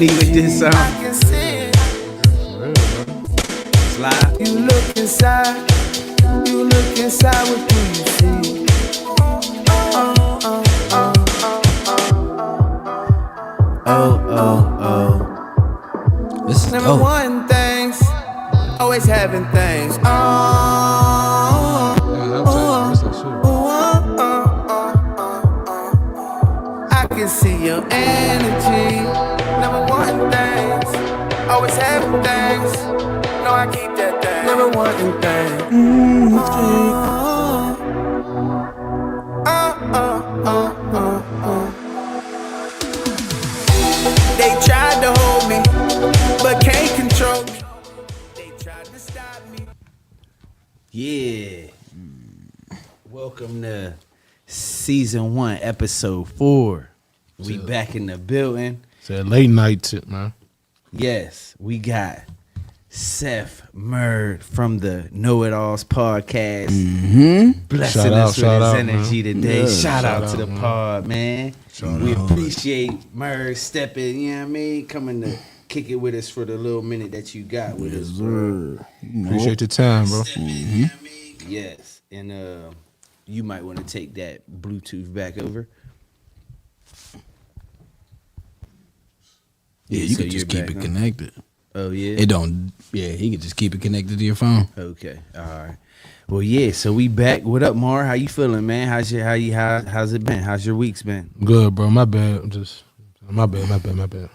money with this song. I can see it. Slide. You look inside. You look inside. What do you see? This is Never dope. wanting things, always having things. I can see your energy. Never wanting things, always having things. No, I keep that thing. Never wanting things. They tried to hold me, but can't control me. They tried to stop me. Yeah. Welcome to season 1, episode 4. We back in the building. It's a late night tip, man. Yes, we got Seth Murd from the Know It Alls podcast. Blessing Shout us out, with shout his out, energy man. today. Yeah, shout shout out out, to the man. pod, man. We appreciate Murd stepping, you know what I mean? Coming to kick it with us for the little minute that you got with us, bro. Appreciate the time, bro. Yes, and you might want to take that Bluetooth back over. Yeah, you so can you're just keep back, it huh? connected. Oh yeah. It don't. Yeah, he can just keep it connected to your phone. Okay. All right. Well, yeah. So we back. What up, Mar? How you feeling, man? How's it been? How's your weeks been? Good, bro. My bad. My bad.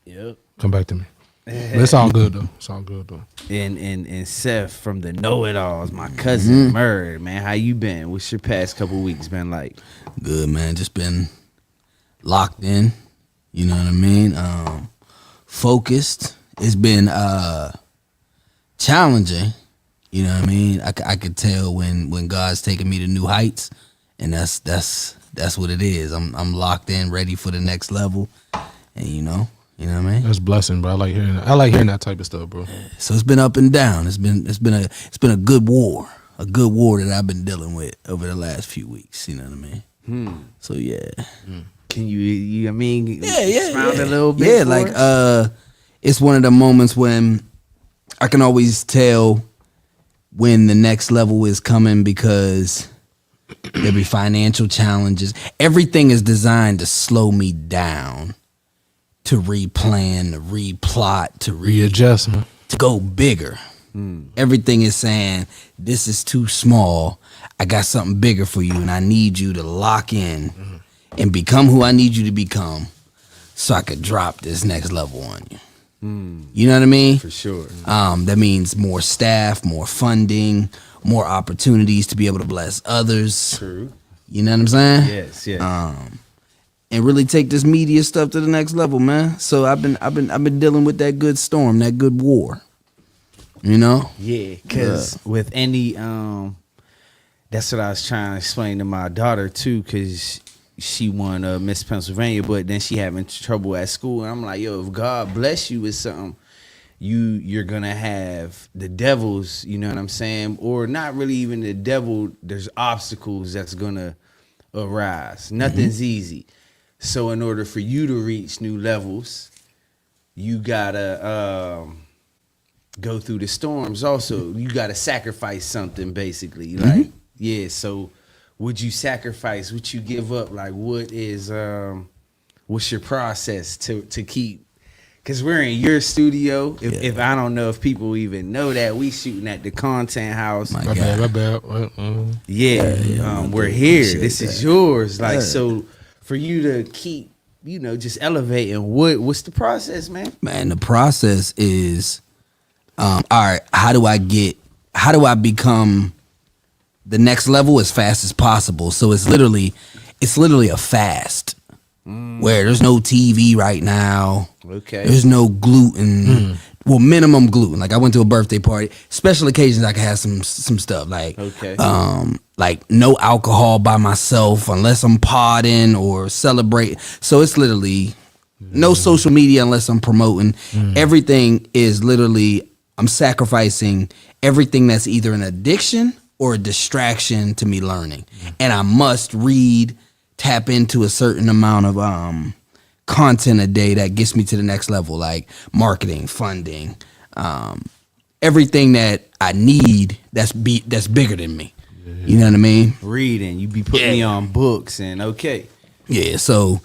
Yep. Come back to me. But it's all good though. And Seth from the Know It Alls, my cousin Murd, man. How you been? What's your past couple weeks been like? Good, man. Just been locked in. You know what I mean? Focused. It's been challenging. You know what I mean? I could tell when God's taking me to new heights, and that's what it is. I'm locked in, ready for the next level, and you know what I mean. That's a blessing, bro. I like hearing that type of stuff, bro. So it's been up and down. It's been a good war that I've been dealing with over the last few weeks. You know what I mean? So yeah. Can you I mean, Yeah. expound a little bit? Yeah, for like us? it's one of the moments when I can always tell when the next level is coming because there'll be financial challenges. Everything is designed to slow me down, to replan, to replot, to Readjustment. to go bigger. Everything is saying this is too small. I got something bigger for you, and I need you to lock in and become who I need you to become, so I could drop this next level on you. You know what I mean? For sure. That means more staff, more funding, more opportunities to be able to bless others. True. You know what I'm saying? Yes. And really take this media stuff to the next level, man. So I've been dealing with that good storm, that good war. You know? Yeah, because with any, that's what I was trying to explain to my daughter too, because she won Miss Pennsylvania, but then she having trouble at school. And I'm like, yo, if God bless you with something, you're gonna have the devils, you know what I'm saying? Or not really even the devil, there's obstacles that's gonna arise. Nothing's easy. So in order for you to reach new levels, you gotta go through the storms also. You gotta sacrifice something basically. Like, yeah, so would you sacrifice? Would you give up? Like, what is what's your process to keep? Because we're in your studio. If I don't know if people even know that, we shooting at the Content House. My My God. bad. We're here. Appreciate This that. is yours. Like, Yeah. so for you to keep, just elevating. What's the process, man? Man, the process is, all right, how do I become the next level as fast as possible? So it's literally a fast where there's no TV right now. Okay. There's no gluten. Well, minimum gluten. Like I went to a birthday party. Special occasions I can have some stuff like Okay. like no alcohol by myself unless I'm podding or celebrating. So it's literally no social media unless I'm promoting. Everything is literally I'm sacrificing everything that's either an addiction or a distraction to me learning. And I must read, tap into a certain amount of content a day that gets me to the next level, like marketing, funding, everything that I need that's bigger than me. You know what I mean? Reading, you be putting me on books, and okay. Yeah, so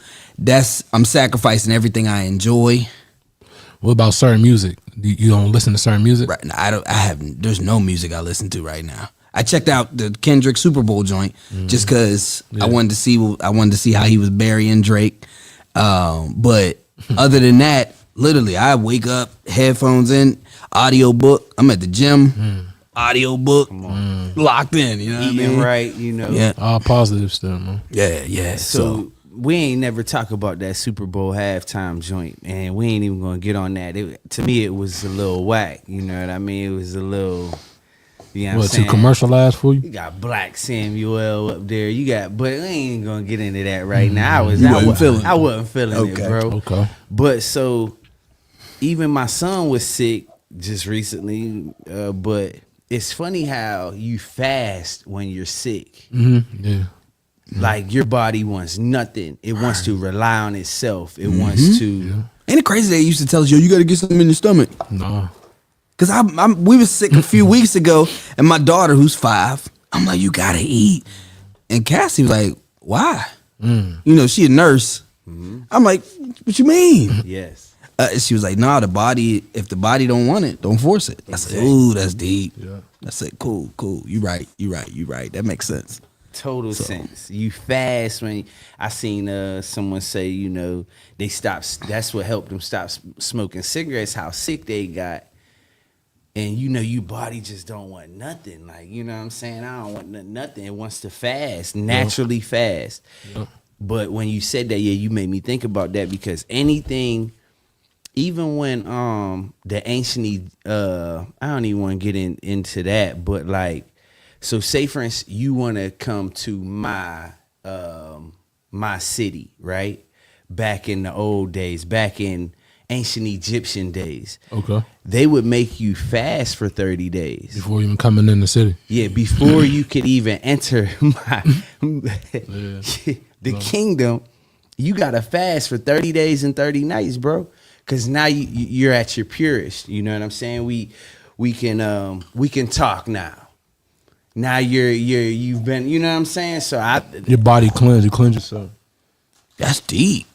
I'm sacrificing everything I enjoy. What about certain music? You don't listen to certain music? Right now, there's no music I listen to right now. I checked out the Kendrick Super Bowl joint just because I wanted to see how he was burying Drake. But other than that, literally, I wake up, headphones in, audio book. I'm at the gym, audio book, locked in. You know what I Eating mean? right, you know. Yeah, All positive stuff, man. yeah. So we ain't never talk about that Super Bowl halftime joint, and we ain't even gonna get on that. To me, it was a little whack. You know what I mean? It was a little. You know what I'm What, saying? too commercialized for you? You got Black Samuel up there. You got, but we ain't gonna get into that right now. I wasn't feeling it, bro. Okay. But so, even my son was sick just recently. But it's funny how you fast when you're sick. Yeah. Mm-hmm. Like your body wants nothing. It wants to rely on itself. It wants to. Ain't it crazy they used to tell us, yo, you got to get something in your stomach? No. Cause we was sick a few weeks ago, and my daughter, who's 5, I'm like, you gotta eat. And Cassie was like, why? You know, she a nurse. I'm like, what you mean? Yes. She was like, nah, if the body don't want it, don't force it. I said, ooh, that's deep. Yeah. I said, cool. You right. That makes sense. Total sense. You fast when I seen someone say, you know, they stopped. That's what helped them stop smoking cigarettes. How sick they got. And you know, your body just don't want nothing. Like, you know what I'm saying? I don't want nothing. It wants to fast, naturally fast. Yep. But when you said that, yeah, you made me think about that, because anything, even when the ancient, I don't even want to get into that, but like, so say for instance, you want to come to my my city, right? Back in the old days, back in ancient Egyptian days. Okay. They would make you fast for 30 days. Before even coming in the city. Yeah, before you could even enter the kingdom, you got to fast for 30 days and 30 nights, bro. Because now you're at your purest. You know what I'm saying? We can talk now. Now you've been, you know what I'm saying? So Your body cleanse. You cleanse yourself. That's deep.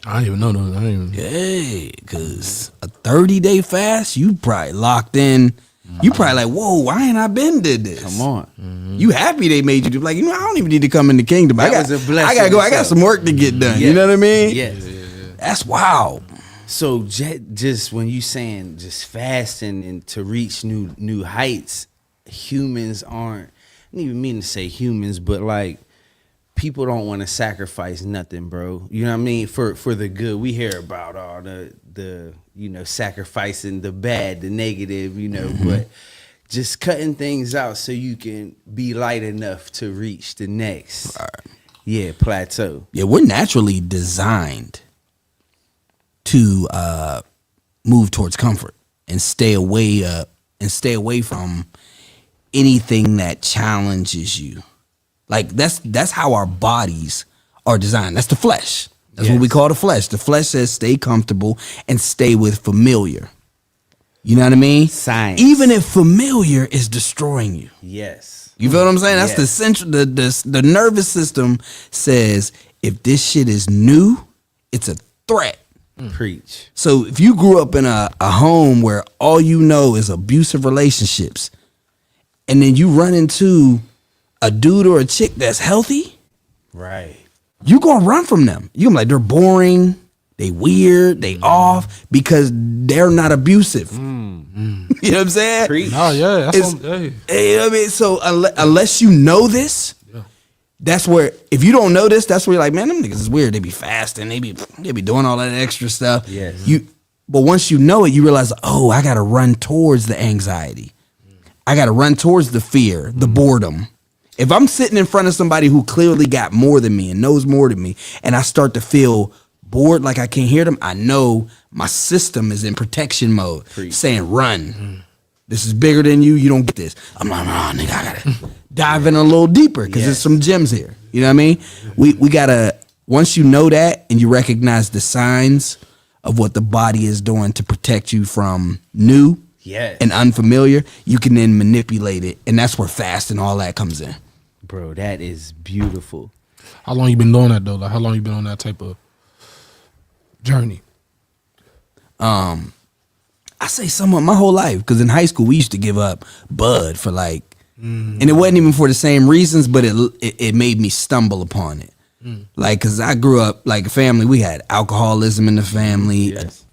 I didn't even know that. I didn't even. Yeah, because a 30-day fast, you probably locked in. You probably like, whoa, why ain't I been did this? come on. You happy they made you do, like, you know, I don't even need to come in the kingdom. That was a blessing I gotta go. I got itself. some work to get done. Yes. You know what I mean? Yes. That's wild. So just when you saying just fasting and to reach new heights, humans aren't. I don't even mean to say humans, but like people don't want to sacrifice nothing, bro. You know what I mean? For the good, we hear about all the you know, sacrificing the bad, the negative, you know, but just cutting things out so you can be light enough to reach the next plateau. Yeah, we're naturally designed to move towards comfort and stay away from anything that challenges you. Like that's how our bodies are designed. That's the flesh. That's what we call the flesh. The flesh says stay comfortable and stay with familiar. You know what I mean? Science. Even if familiar is destroying you. Yes. You feel what I'm saying? That's the Yes. central. The nervous system says if this shit is new, it's a threat. Preach. So if you grew up in a home where all you know is abusive relationships, and then you run into a dude or a chick that's healthy, Right. you gonna run from them. You gonna be like, they're boring, they weird, they off, because they're not abusive. You know what I'm saying? Preach. Oh yeah, that's It's- hey. Hey, you know what I mean? So unless you know this, that's where, if you don't know this, that's where you're like, man, them niggas is weird. They be fasting, they be doing all that extra stuff. Yes. But once you know it, you realize, oh, I gotta run towards the anxiety. I gotta run towards the fear, the boredom. If I'm sitting in front of somebody who clearly got more than me and knows more than me, and I start to feel bored, like I can't hear them, I know my system is in protection mode, saying run. This is bigger than you. You don't get this. I'm like, oh, nigga, I gotta dive in a little deeper because there's some gems here. You know what I mean? We gotta once you know that and you recognize the signs of what the body is doing to protect you from new Yes. and unfamiliar, you can then manipulate it, and that's where fast and all that comes in. Bro, that is beautiful. How long you been doing that though? Like how long you been on that type of journey? I say somewhat my whole life, because in high school we used to give up bud for like, and it wasn't even for the same reasons, but it made me stumble upon it. Like, cause I grew up like a family. We had alcoholism in the family, Yes.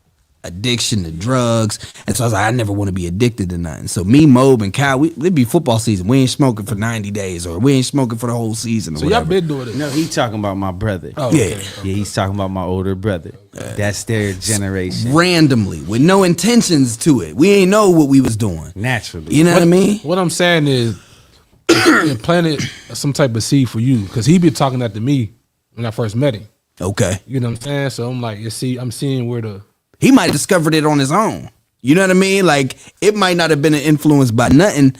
addiction to drugs, and so I was like, I never want to be addicted to nothing. So me, Mob, and Kyle, it'd be football season. We ain't smoking for 90 days, or we ain't smoking for the whole season. Or So y'all whatever. been doing it. No, he talking about my brother. Oh, Yeah. okay. Yeah, he's talking about my older brother. That's their generation. randomly with no intentions to it. We ain't know what we was doing. Naturally. You know what I mean? What I'm saying is, it planted some type of seed for you because he been talking that to me when I first met him. Okay. You know what I'm saying? So I'm like, I'm seeing where the He might have discovered it on his own. You know what I mean? Like, it might not have been influenced by nothing.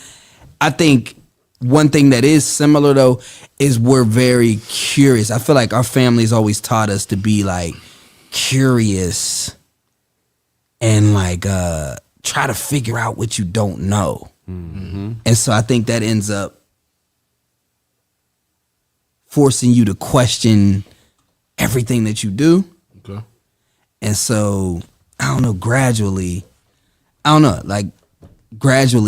I think one thing that is similar though is we're very curious. I feel like our family's always taught us to be like curious and like try to figure out what you don't know. And so I think that ends up forcing you to question everything that you do. okay. And so, I don't know, gradually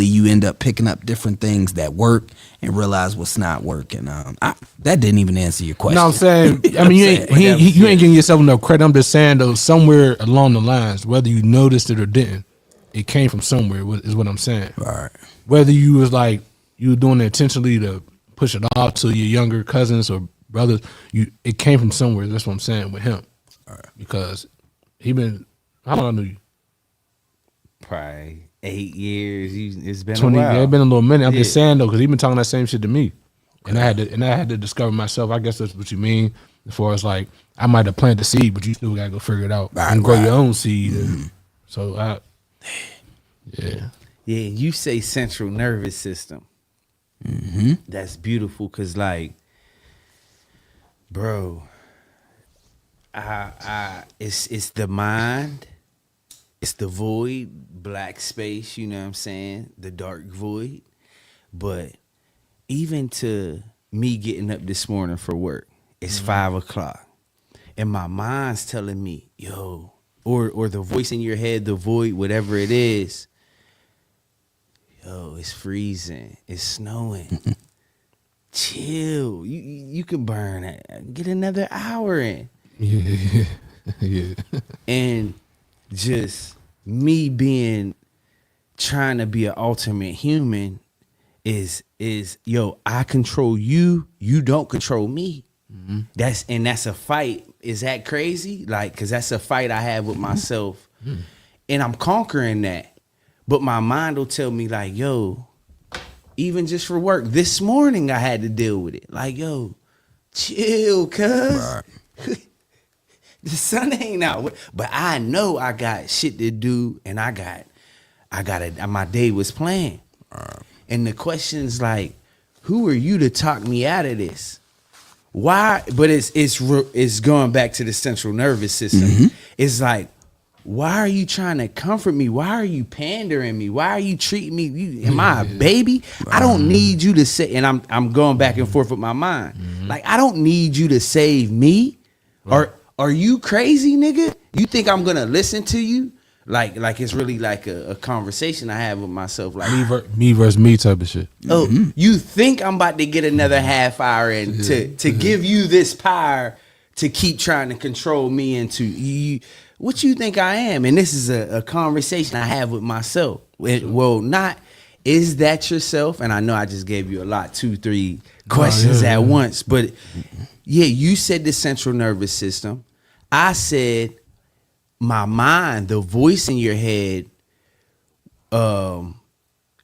you end up picking up different things that work and realize what's not working. That didn't even answer your question. No, I'm saying, I mean, you ain't giving yourself enough credit. I'm just saying though, somewhere along the lines, whether you noticed it or didn't, it came from somewhere. Is what I'm saying. All right. Whether you was like you were doing it intentionally to push it off to your younger cousins or brothers, it came from somewhere. That's what I'm saying with him. Because he been, how long I knew you? Probably 8 years. It's been 20. a while. Yeah, it been a little minute. I'm just Yeah. saying though, because he been talking that same shit to me, and I had to discover myself. I guess that's what you mean. As far as like, I might have planted the seed, but you still gotta go figure it out and grow your own seed. And so yeah. Yeah, you say central nervous system. That's beautiful because, like, bro, it's the mind, it's the void, black space. You know what I'm saying? The dark void. But even to me getting up this morning for work, it's 5 o'clock, and my mind's telling me, yo, or the voice in your head, the void, whatever it is. Yo, it's freezing. It's snowing. Chill. You can burn it. Get another hour in. Yeah. Yeah. And just me trying to be an ultimate human is yo, I control you. You don't control me. That's a fight. Is that crazy? Like, cause that's a fight I have with myself, and I'm conquering that. But my mind will tell me like, yo, even just for work, this morning I had to deal with it. Like, yo, chill, cuz. The sun ain't out. But I know I got shit to do, and I got it. My day was planned. And the question's like, who are you to talk me out of this? Why? But it's going back to the central nervous system. It's like, why are you trying to comfort me? Why are you pandering me? Why are you treating me? Am I a baby? I don't need you to say. And I'm going back and forth with my mind. Like, I don't need you to save me. Are you crazy, nigga? You think I'm gonna listen to you? Like it's really like a conversation I have with myself. Like, Me versus me type of shit. oh, you think I'm about to get another half hour in to give you this power to keep trying to control me into you? What you think I am? And this is a conversation I have with myself. Well, not is that yourself? And I know I just gave you a lot, 2-3 questions at once. But yeah, you said the central nervous system. I said my mind, the voice in your head that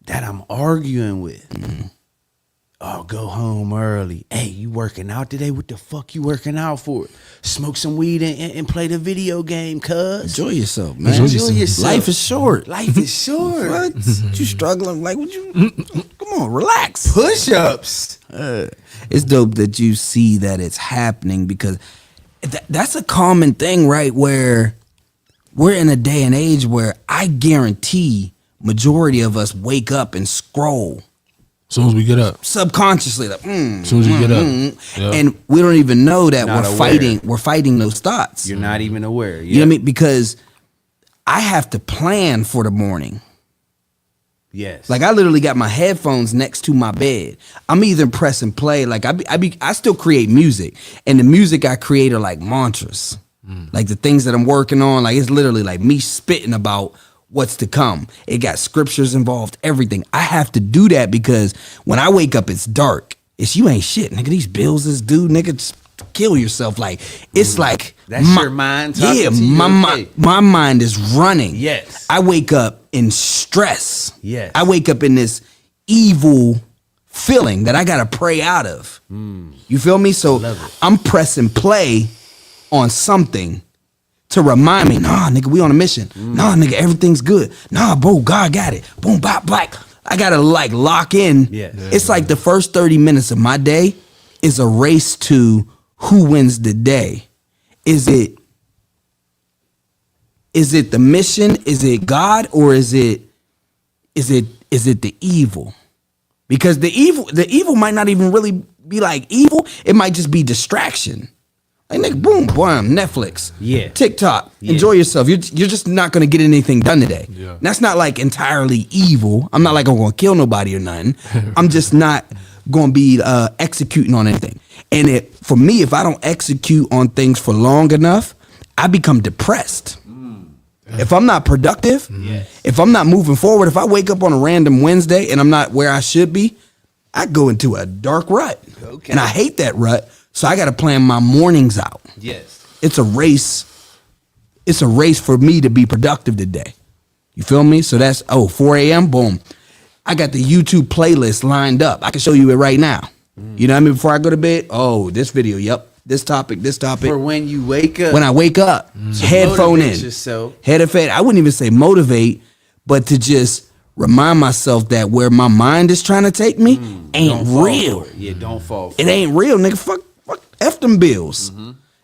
I'm arguing with. Oh, go home early. Hey, you working out today? What the fuck you working out for? Smoke some weed and play the video game, cuz. Enjoy yourself, man. Enjoy yourself. Life is short. Life is short. What? You struggling? Like, what you? Come on, relax. Push-ups. It's dope that you see that it's happening because That's a common thing, right? Where we're in a day and age where I guarantee majority of us wake up and scroll As soon as we get up. subconsciously, like, As soon as you get up. Yeah. and we don't even know that Not we're aware. fighting those thoughts. You're not even aware. You know what I mean? Because I have to plan for the morning. Yes. Like I literally got my headphones next to my bed. I'm either pressing play. Like I still create music, and the music I create are like mantras, like the things that I'm working on. Like it's literally like me spitting about what's to come. It got scriptures involved, everything. I have to do that because when I wake up, it's dark. It's you ain't shit, nigga. These bills is due, nigga. Just kill yourself. Like it's like That's your mind talking Yeah, to you, okay. my mind is running. Yes. I wake up in stress. Yes. I wake up in this evil feeling that I gotta pray out of. You feel me? So Love it. I'm pressing play on something to remind me, nah, nigga, we on a mission. Nah, nigga, everything's good. Nah, bro, God got it. Boom, bop, black. I gotta like lock in. Yes. Yeah. It's like the first 30 minutes of my day is a race to who wins the day. Is it the mission? Is it God, or is it the evil? Because the evil might not even really be like evil. It might just be distraction. Like nigga, boom, boom, Netflix, Yeah. TikTok. Yeah. Enjoy yourself. You're just not gonna get anything done today. Yeah. That's not like entirely evil. I'm not like I'm gonna kill nobody or nothing. I'm just not gonna be executing on anything. And for me, if I don't execute on things for long enough, I become depressed. If I'm not productive, if I'm not moving forward, if I wake up on a random Wednesday and I'm not where I should be, I go into a dark rut. Okay. And I hate that rut. So I got to plan my mornings out. Yes. It's a race. It's a race for me to be productive today. You feel me? So that's 4 a.m. Boom. I got the YouTube playlist lined up. I can show you it right now. You know what I mean? Before I go to bed, this video, yep. This topic. For when you wake up. When I wake up, headphone motivate in. yourself. Headphone. I wouldn't even say motivate, but to just remind myself that where my mind is trying to take me ain't Don't fall real. for it. Yeah, don't fall for It ain't real, nigga. Fuck F them bills.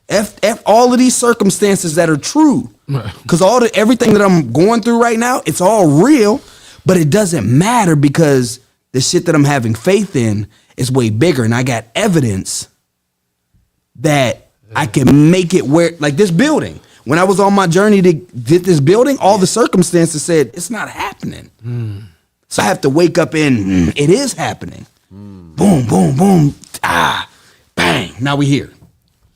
F all of these circumstances that are true. Cause everything that I'm going through right now, it's all real, but it doesn't matter because the shit that I'm having faith in is way bigger. And I got evidence that I can make it where, like this building. When I was on my journey to get this building, all the circumstances said it's not happening. So I have to wake up and it is happening. Boom, boom, boom. Bang. Now we here.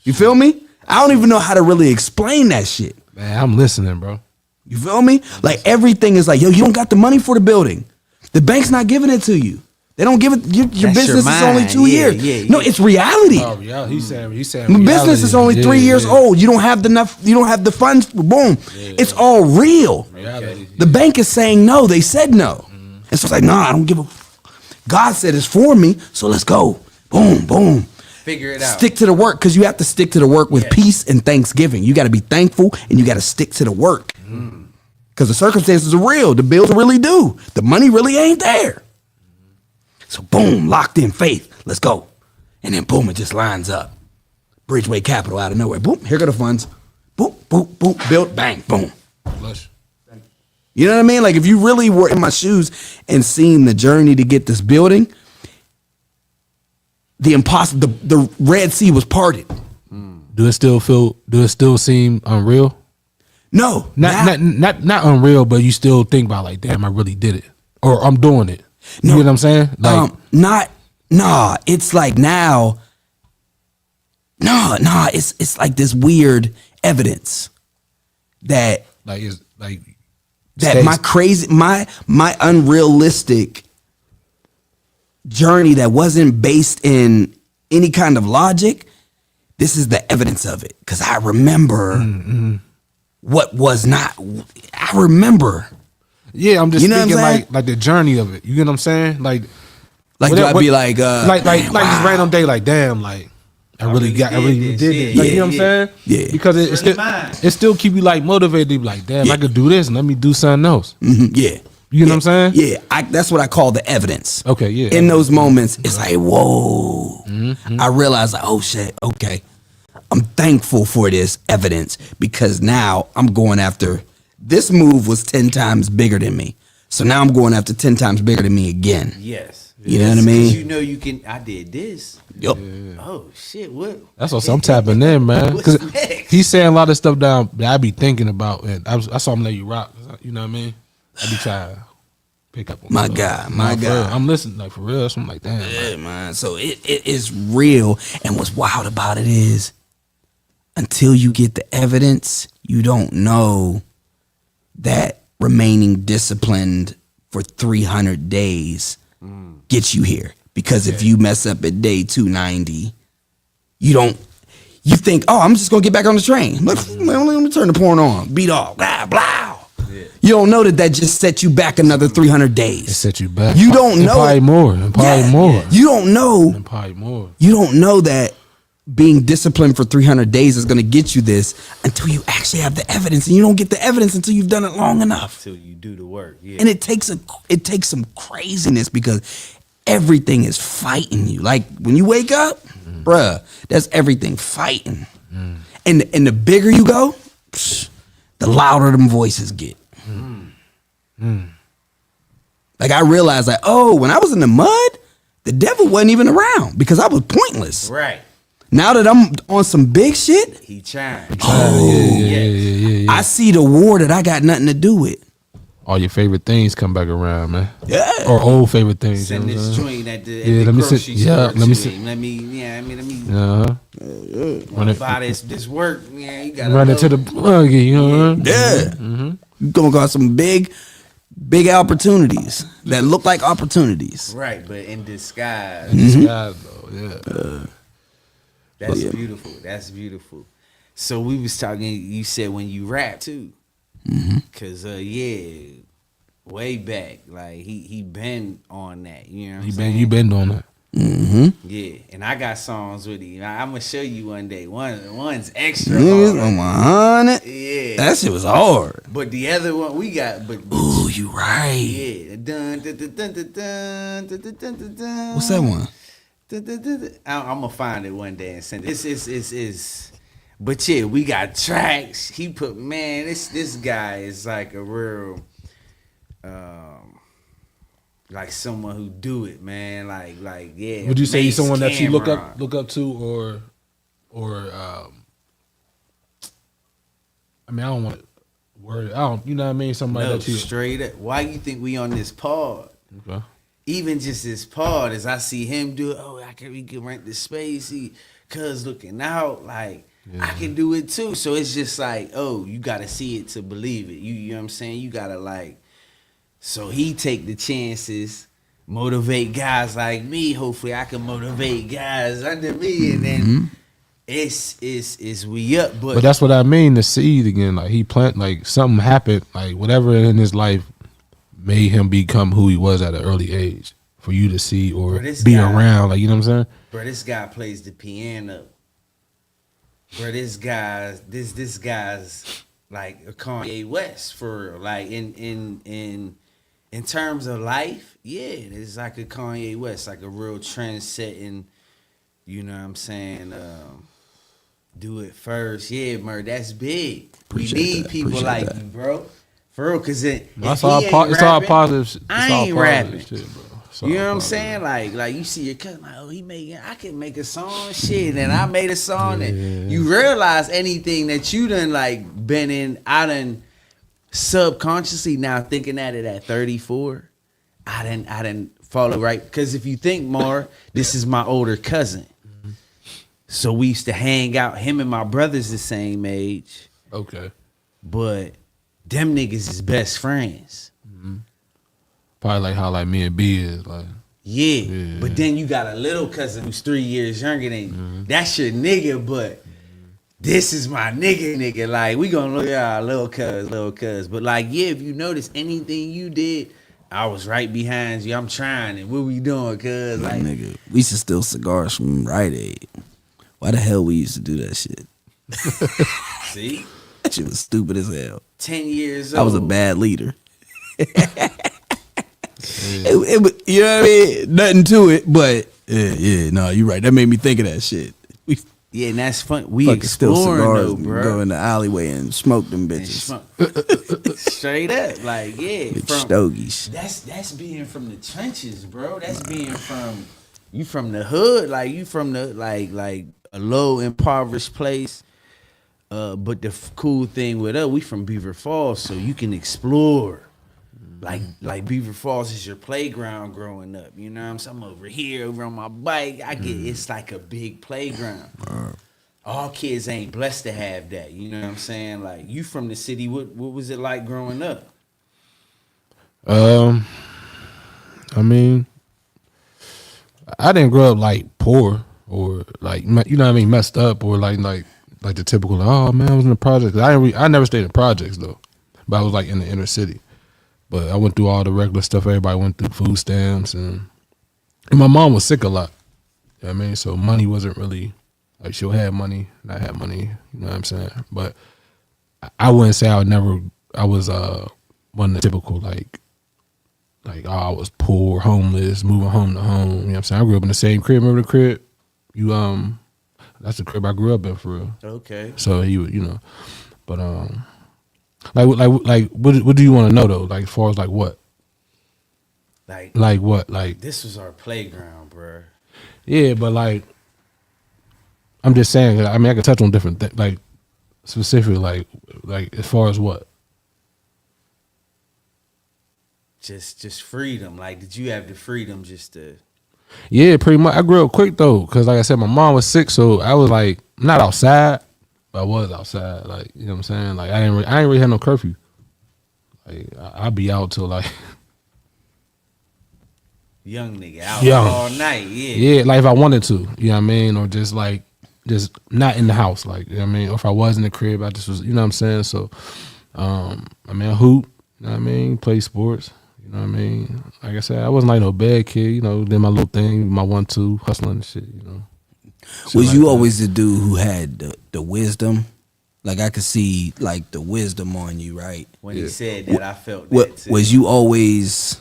You feel me? I don't even know how to really explain that shit. Man, I'm listening, bro. You feel me? Like everything is like, yo, you don't got the money for the building. The bank's not giving it to you. They don't give it. Your That's your business is only mind. 2 Yeah, years. yeah, No, yeah. it's reality. Oh, yeah. He said My business is only 3 years old. You don't have You don't have the funds. Boom. It's all real. Reality. The bank is saying no. They said no. And so it's like, nah, I don't give a. God said it's for me, so let's go. Boom, boom. Figure it out. Stick to the work because you have to stick to the work with Yeah. peace and thanksgiving. You got to be thankful and you got to stick to the work because the circumstances are real. The bills really due. The money really ain't there. So boom, locked in faith. Let's go. And then boom, it just lines up. Bridgeway Capital out of nowhere. Boom, here go the funds. Boom, boom, boom, built, bang, boom. Flush. You know what I mean? Like if you really were in my shoes and seen the journey to get this building, the Red Sea was parted. Do it still seem unreal? No, Not unreal, but you still think about like, damn, I really did it. Or I'm doing it. You No. get what I'm saying? Like it's like now. It's like this weird evidence that it's like that my crazy my unrealistic journey that wasn't based in any kind of logic, this is the evidence of it. Because I remember what was not. I remember. Yeah, I'm just You know what I'm thinking saying? like the journey of it. You get what I'm saying? Like Do I be like like man, this wow. random day, like damn, like I really did this. Like, you know what I'm saying? Yeah. Because it still keep you like motivated to be like, damn, I could do this and let me do something else. Yeah. You know what I'm saying? Yeah, that's what I call the evidence. Okay, yeah. In those moments, it's like, whoa. I realize, like, oh shit, okay. I'm thankful for this evidence because now I'm going after this move was 10 times bigger than me. So now I'm going after 10 times bigger than me again. Yes. You know what I mean? 'Cause you know you can. I did this. Yup. Oh shit! What? That's what I'm tapping in, man. What's Because next? he's saying a lot of stuff down that I be thinking about, and I saw him let you rock. You know what I mean? I be trying to pick up on My stuff. God, No, my for God. real. I'm listening like for real. So I'm like, damn. Yeah, man. So it is real. And what's wild about it is until you get the evidence, you don't know that remaining disciplined for 300 days gets you here. Because if you mess up at day 290, you think, oh, I'm just going to get back on the train. Let me turn the porn on. Beat off. Blah, blah. You don't know that just set you back another 300 It days. set you back. You don't And know probably it. more. And probably more. You don't know. And probably more. You don't know that being disciplined for 300 days is going to get you this until you actually have the evidence, and you don't get the evidence until you've done it long enough. Till you do the work. Yeah. And it takes some craziness because everything is fighting you. Like when you wake up, bruh, that's everything fighting. And the bigger you go, the louder them voices get. Like I realized like, oh, when I was in the mud, the devil wasn't even around because I was pointless. right. Now that I'm on some big shit, He chimed. Yeah. I see the war that I got nothing to do with. All your favorite things come back around, man. Yeah. Or old favorite things. Send you know what this I'm saying? joint at the, Yeah, let me grocery see- store yeah, let me to see- him. Let me Uh-huh. Run it- buy this work. Yeah, you gotta Run know. into the buggy, you know what I mean? Yeah. You come across some big opportunities that look like opportunities. Right, but in disguise. Disguise, though, yeah. That's beautiful. That's beautiful. So we was talking. You said when you rap too, cause way back, like he been on that. You know what I'm saying? You been doing that. Yeah, and I got songs with him. I'm gonna show you one day. One's extra Niggas hard. on my 100. Yeah, That shit was hard. but the other one we got, but Ooh, you right. yeah, dun, dun, dun, dun, dun, dun, dun, dun, dun, dun. What's that one? I'm gonna find it one day and send it. It's. But yeah, we got tracks. He put this guy is like a real, like someone who do it, man. Like yeah. Would you say he's Mace someone that you look Cameron. up to, or I mean, I don't want to word. I don't. You know what I mean? Somebody No, that you. straight up. Why you think we on this pod? Okay. Even just this pod, as I see him do it, we can rent the space. Cuz looking out, like I can do it too. So it's just like, oh, you gotta see it to believe it. You know what I'm saying? You gotta like. So he take the chances, motivate guys like me. Hopefully, I can motivate guys under me, and then it's we up. But that's what I mean. The seed again. Like he plant. Like something happened. Like whatever in his life made him become who he was at an early age. For you to see or Bro, this be guy- around. Like you know what I'm saying? Bro, this guy plays the piano. Bro, this guy's like a Kanye West for real. Like in terms of life, yeah, it's like a Kanye West, like a real trend setting, you know what I'm saying? Do it first. Yeah, Mur, that's big. Appreciate we need that. people Appreciate like that. you, bro. For real, cause It's all positive. It's I all ain't positive rapping. shit, bro. It's You all know what I'm positive. saying? Like you see your cousin, like, oh, I can make a song, shit, and I made a song, and you realize anything that you done like been in, I done subconsciously now thinking at it at 34, I didn't follow right, because if you think more, this is my older cousin, so we used to hang out. Him and my brother's the same age, Okay. but them niggas is best friends. Probably like how like me and B is like. Yeah, but then you got a little cousin who's 3 years younger than you. That's your nigga, but this is my nigga. Like, we gonna look at our little cuz. But like, yeah, if you notice anything you did, I was right behind you. I'm trying it. What we doing, cuz? Like, Nigga, we used to steal cigars from Rite Aid. Why the hell we used to do that shit? see? That shit was stupid as hell. 10 years old. I was a bad leader. It, you know what I mean? Nothing to it, but yeah, no, you're right. That made me think of that shit. Yeah, and that's fun. We Fucking steal exploring cigars though, and bro. go in the alleyway and smoke them And bitches. straight up, like Bitch from stogies. that's being from the trenches, bro. That's being from you from the hood, like you from the like a low impoverished place. But the cool thing with us, we from Beaver Falls, so you can explore. Like Beaver Falls is your playground growing up. You know what I'm saying? I'm over here, over on my bike. It's like a big playground. All kids ain't blessed to have that. You know what I'm saying? Like you from the city, what was it like growing up? I mean, I didn't grow up like poor or like, you know what I mean, messed up or like the typical. Oh man, I was in the projects. I never stayed in projects though, but I was like in the inner city. But I went through all the regular stuff everybody went through, food stamps, and my mom was sick a lot. You know what I mean? So money wasn't really, like she'll have money, not have money, you know what I'm saying? But I wouldn't say I was one of the typical like oh, I was poor, homeless, moving home to home, you know what I'm saying? I grew up in the same crib, remember the crib? That's the crib I grew up in for real. Okay. So you know, but like what do you want to know though? Like as far as like what? Like what? Like this was our playground, bro. yeah, but like I'm just saying. I mean, I could touch on different things, like specifically, like as far as what? Just freedom. Like, did you have the freedom just to? Yeah, pretty much. I grew up quick though, cause like I said, my mom was sick, so I was like not outside, but I was outside. Like you know what I'm saying? Like I ain't really have no curfew. Like I'd be out till like Young nigga out Young. all night, yeah. yeah, like if I wanted to, you know what I mean, or just not in the house, like you know what I mean. Or if I was in the crib, I just was, you know what I'm saying. So, I mean, I hoop, you know what I mean, play sports. You know what I mean? Like I said, I wasn't like no bad kid, you know, did my little thing, my 1-2, hustling and shit, you know. Shit Was like you that. always the dude who had the wisdom? Like I could see like the wisdom on you, right? When he said that, I felt What that too. was you always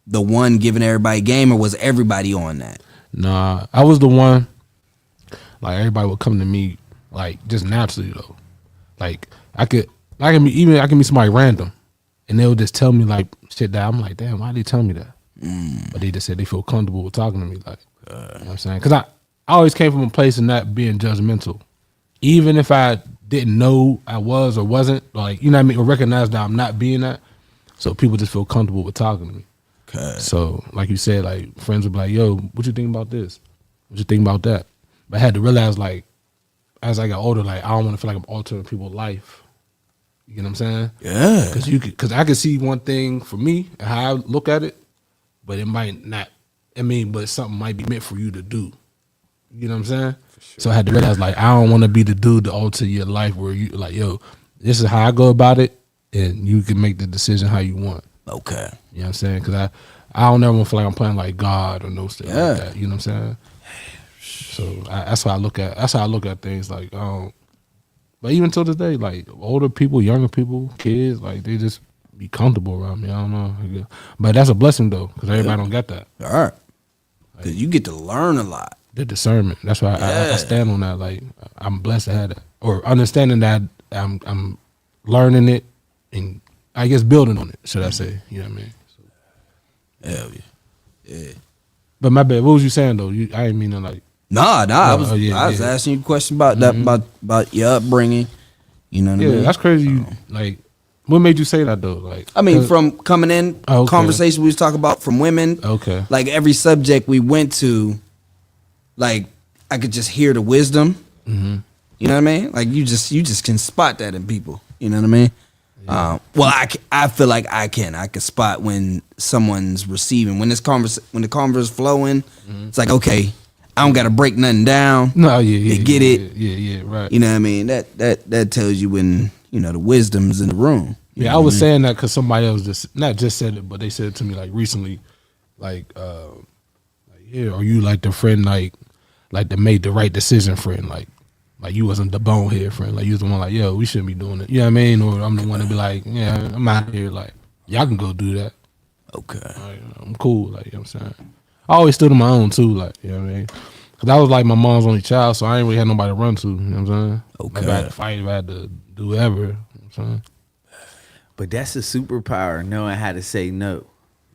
the one giving everybody game, or was everybody on that? Nah, I was the one, like everybody would come to me, like just naturally though. Like I can meet somebody random and they'll just tell me like shit that I'm like, damn, why they tell me that? But they just said they feel comfortable with talking to me, like, you know what I'm saying? Because I always came from a place of not being judgmental. Even if I didn't know I was or wasn't, like, you know what I mean, or recognize that I'm not being that. So people just feel comfortable with talking to me. Okay. So, like you said, like friends would be like, yo, what you think about this? What you think about that? But I had to realize, like, as I got older, like, I don't want to feel like I'm altering people's life. You know what I'm saying? Yeah. Because I can see one thing for me and how I look at it, but it might not. I mean, but something might be meant for you to do. You know what I'm saying? So I had to realize, like, I don't want to be the dude to alter your life where you like, yo, this is how I go about it, and you can make the decision how you want. Okay. You know what I'm saying? Because I don't ever want to feel like I'm playing like God or no stuff Yeah. like that. You know what I'm saying? So that's how I look at things. Like, but even till this day, like older people, younger people, kids, like they just be comfortable around me. I don't know, but that's a blessing though, because everybody don't get that. All right. Because you get to learn a lot. The discernment. That's why I stand on that. Like I'm blessed to have that, or understanding that I'm learning it and I guess building on it. Should I say? You know what I mean? So, Hell yeah. Yeah. but my bad. What was you saying though? I didn't mean to like. Nah. I was yeah. asking you a question about that, about your upbringing. You know what I Yeah, mean? that's crazy. You, like, what made you say that though? Like, I mean, from coming in, Okay. conversation we was talking about from women. Okay. Like every subject we went to, like I could just hear the wisdom. Mm-hmm. You know what I mean? Like you just can spot that in people. You know what I mean? Well, I feel like I can spot when someone's receiving, when the converse is flowing. It's like, okay, I don't got to break nothing down. No, yeah, They get it. Yeah, right. You know what I mean? That tells you when, you know, the wisdom's in the room. You Yeah, know I was what saying that because somebody else just said it, but they said it to me like recently, like yeah, are you like the friend like that made the right decision friend, like you wasn't the bonehead friend, like you was the one like, yo, we shouldn't be doing it, you know what I mean? Or I'm the one to be like, yeah, I'm out here, like y'all can go do that. Okay. Like, I'm cool, like, you know what I'm saying? I always stood on my own too, like, you know what I mean? Cause I was like my mom's only child, so I ain't really had nobody to run to. You know what I'm saying? Okay. If I had to fight, if I had to do whatever. You know what I'm saying? But that's a superpower, knowing how to say no.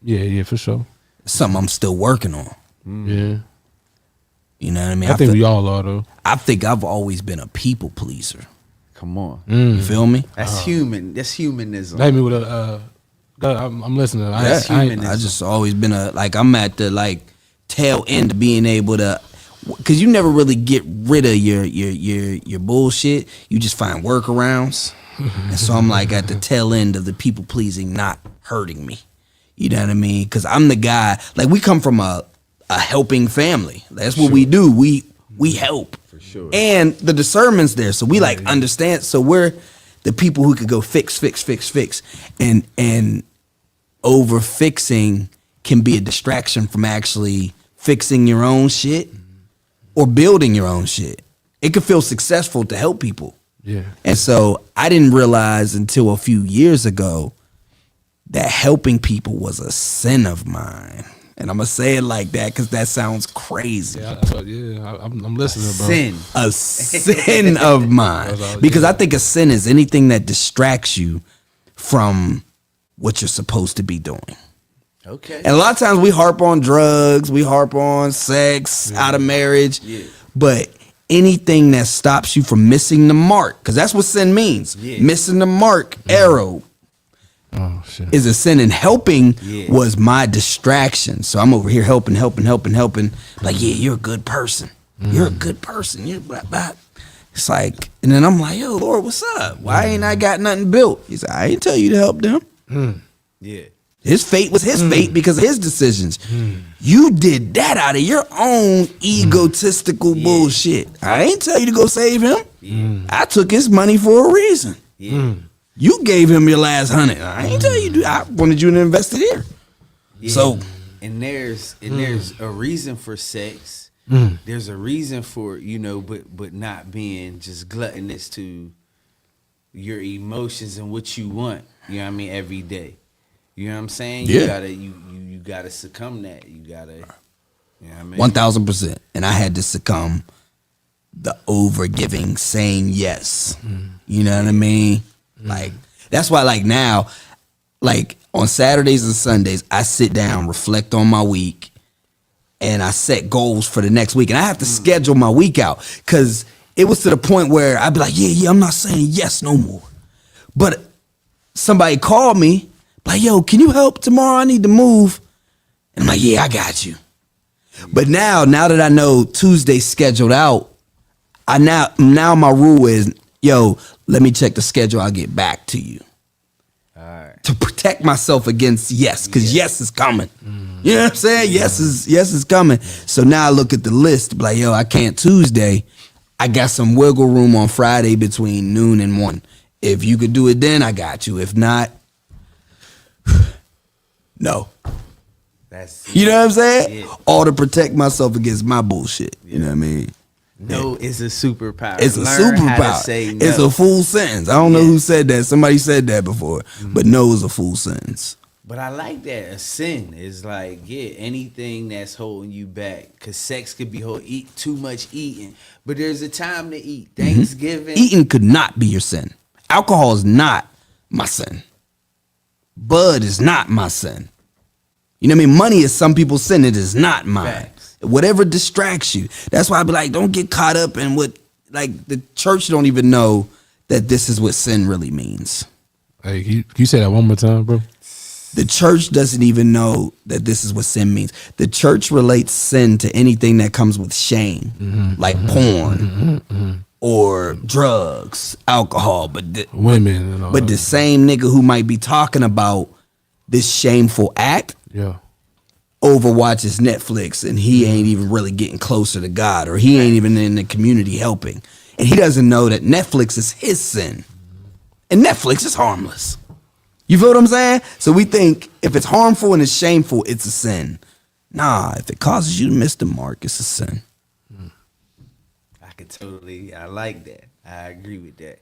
Yeah, for sure. Something I'm still working on. Yeah. You know what I mean? I think we all are though. I think I've always been a people pleaser. Come on. You feel me? That's human. That's humanism. Hit me with a. I'm listening. That's humanism. I just always been I'm at the like tail end of being able to, because you never really get rid of your bullshit. You just find workarounds, and so I'm like at the tail end of the people pleasing not hurting me. You know what I mean? Because I'm the guy. Like we come from a helping family. That's what we do. We help For sure. and the discernment's there, so we like understand. So we're the people who could go fix, and over fixing can be a distraction from actually fixing your own shit or building your own shit. It could feel successful to help people. Yeah. And so I didn't realize until a few years ago that helping people was a sin of mine. And I'm going to say it like that because that sounds crazy. Yeah, I'm listening, bro. Sin. A sin of mine. Because I think a sin is anything that distracts you from what you're supposed to be doing. Okay. And a lot of times we harp on drugs, we harp on sex, out of marriage, but anything that stops you from missing the mark, because that's what sin means. Missing the mark, arrow, Oh shit. is a sin. And helping was my distraction. So I'm over here helping. Like, yeah, you're a good person. You're a good person. You're blah, blah. It's like, and then I'm like, yo, Lord, what's up? Why ain't I got nothing built? He said, I ain't tell you to help them. Yeah. His fate was his fate because of his decisions. You did that out of your own egotistical bullshit. I ain't tell you to go save him. I took his money for a reason. You gave him your last 100. I ain't tell you to. I wanted you to invest it here. Yeah. So and there's a reason for sex. There's a reason for but not being just gluttonous to your emotions and what you want. You know what I mean? Every day. You know what I'm saying? Yeah. You gotta succumb that. You gotta. You know what I mean? 1,000%. And I had to succumb the over giving, saying yes. You know what I mean? Like, that's why, like, now, like, on Saturdays and Sundays, I sit down, reflect on my week, and I set goals for the next week. And I have to schedule my week out because it was to the point where I'd be like, yeah, I'm not saying yes no more. But somebody called me, like, yo, can you help tomorrow? I need to move. And I'm like, yeah, I got you. But now that I know Tuesday's scheduled out, now my rule is, yo, let me check the schedule. I'll get back to you. All right. To protect myself against yes, because yes is coming. You know what I'm saying? Yes is coming. So now I look at the list, like, yo, I can't Tuesday. I got some wiggle room on Friday between noon and 1. If you could do it then, I got you. If not, no. You know what I'm saying? Yeah. All to protect myself against my bullshit. You know what I mean? No is a superpower. It's a Learn how to superpower. say no. It's a full sentence. I don't know who said that. Somebody said that before. But no is a full sentence. But I like that. A sin is like, anything that's holding you back. Because sex could be eat too much eating. But there's a time to eat. Thanksgiving. Eating could not be your sin. Alcohol is not my sin. Bud is not my sin. You know what I mean? Money is some people's sin. It is not mine. Facts. Whatever distracts you. That's why I be like, don't get caught up in what, like, the church don't even know that this is what sin really means. Hey, can you say that one more time, bro? The church doesn't even know that this is what sin means. The church relates sin to anything that comes with shame, like porn or drugs, alcohol. But Women and all but the same nigga who might be talking about this shameful act yeah. overwatches Netflix and he ain't even really getting closer to God, or he ain't even in the community helping. And he doesn't know that Netflix is his sin. And Netflix is harmless. You feel what I'm saying? So we think if it's harmful and it's shameful, it's a sin. Nah, if it causes you to miss the mark, it's a sin. I like that. I agree with that.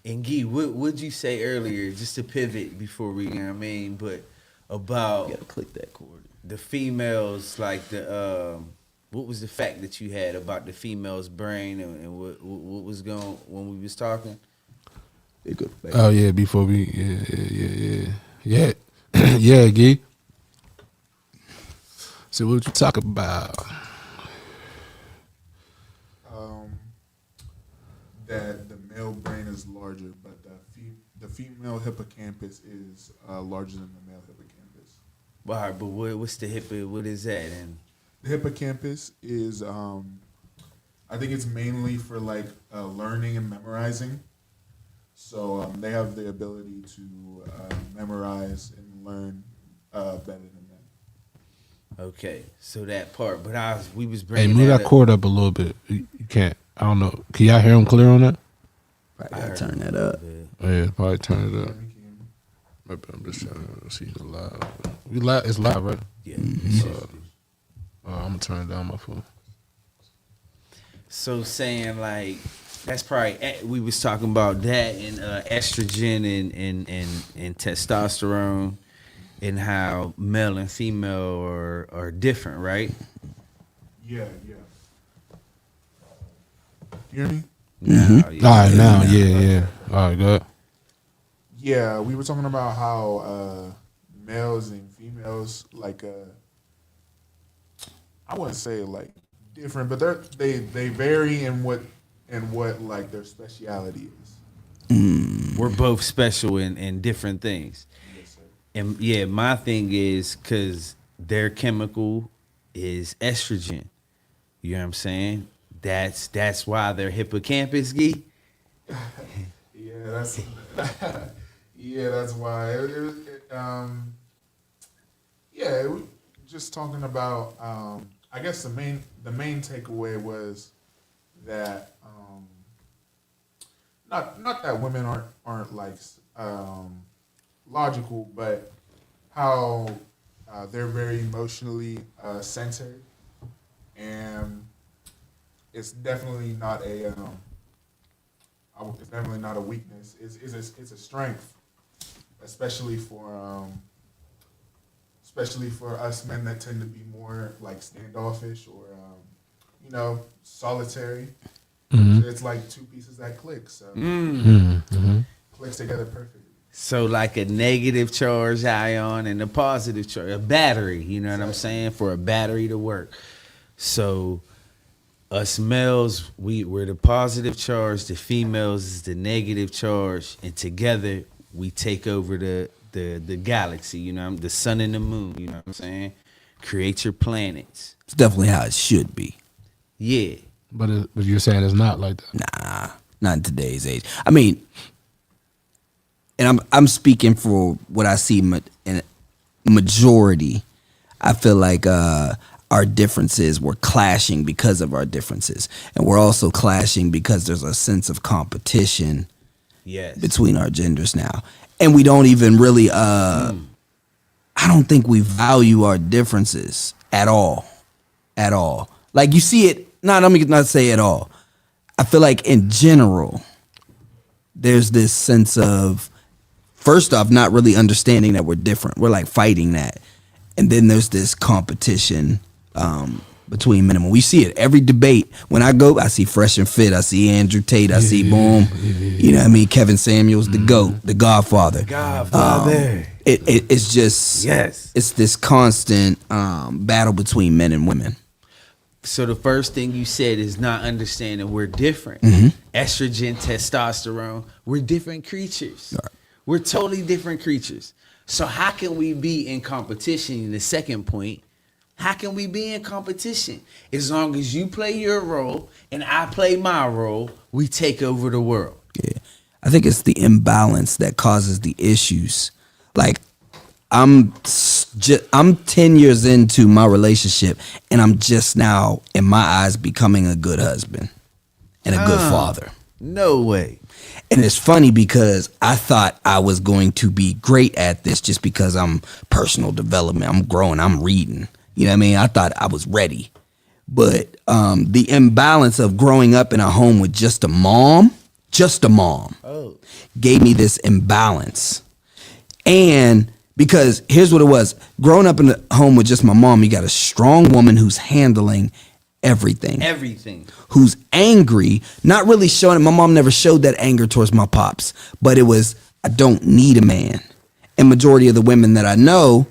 And Gee, what would you say earlier, just to pivot before we, you know what I mean, but about Click that cord. the females, like the what was the fact that you had about the female's brain and what was going when we was talking? Oh yeah, before we yeah yeah Gee. So what you talk about? That the male brain is larger, but the female hippocampus is larger than the male hippocampus. All right, but what's the what is that? And The hippocampus is, I think it's mainly for like learning and memorizing. So they have the ability to memorize and learn better than men. okay, so that part. But we was Hey, bringing move that that up. cord up a little bit. You can't. I don't know. Can y'all hear him clear on that? Probably gotta turn that up. Yeah, probably turn it up. Maybe I'm just trying to see the live. We live. It's live, right? Yeah. I'm gonna turn it down my phone. So saying like that's probably we was talking about that and estrogen and testosterone and how male and female are different, right? Yeah. You hear me? Nah, All right, now, yeah. All right, go ahead. Yeah, we were talking about how males and females, like, I wouldn't say like different, but they vary in what like their speciality is. We're both special in different things. Yes, sir. And yeah, my thing is because their chemical is estrogen. You know what I'm saying? That's why their hippocampus gee. Yeah, that's that's why. We just talking about. I guess the main takeaway was that not that women aren't like logical, but how they're very emotionally centered, and it's definitely not a it's definitely not a weakness. It's a strength, especially for us men that tend to be more like standoffish or solitary. So it's like two pieces that click. So clicks together perfectly. So like a negative charge ion and a positive charge, a battery, you know what I'm saying? For a battery to work. So us males, we're the positive charge, the females is the negative charge, and together we take over the galaxy, you know, the sun and the moon, you know what I'm saying? Create your planets. It's definitely how it should be. Yeah. But you're saying it's not like that. Nah, not in today's age. I mean, and I'm speaking for what I see in majority. I feel like our differences, we're clashing because of our differences, and we're also clashing because there's a sense of competition Yes. between our genders now, and we don't even really. I don't think we value our differences at all. Like you see it. No, let me not say at all. I feel like in general, there's this sense of, first off, not really understanding that we're different. We're like fighting that. And then there's this competition between men and women. We see it every debate. When I go, I see Fresh and Fit. I see Andrew Tate. I see Boom. You know what I mean? Kevin Samuels, the GOAT, the Godfather. It's just, Yes. it's this constant battle between men and women. So the first thing you said is not understanding we're different. Estrogen, testosterone, we're different creatures. Right. We're totally different creatures. So how can we be in competition? In the second point, how can we be in competition? As long as you play your role and I play my role, we take over the world. Yeah, I think it's the imbalance that causes the issues. Like, I'm 10 years into my relationship, and I'm just now, in my eyes, becoming a good husband and a good father. No way. And it's funny because I thought I was going to be great at this just because I'm personal development. I'm growing. I'm reading. You know what I mean? I thought I was ready. But the imbalance of growing up in a home with just a mom, gave me this imbalance. And because here's what it was. Growing up in a home with just my mom, you got a strong woman who's handling everything. Everything. Who's angry, not really showing it. My mom never showed that anger towards my pops, but it was, I don't need a man. And majority of the women that I know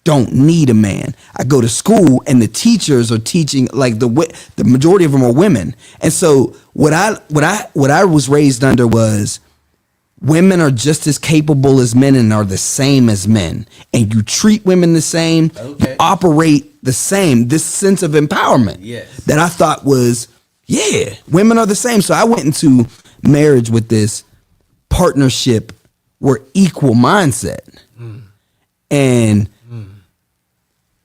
don't need a man. I go to school and the teachers are teaching, like the majority of them are women. And so what I was raised under was women are just as capable as men and are the same as men. And you treat women the same, you operate the same. This sense of empowerment that I thought was, yeah, women are the same. So I went into marriage with this partnership, we're equal mindset. And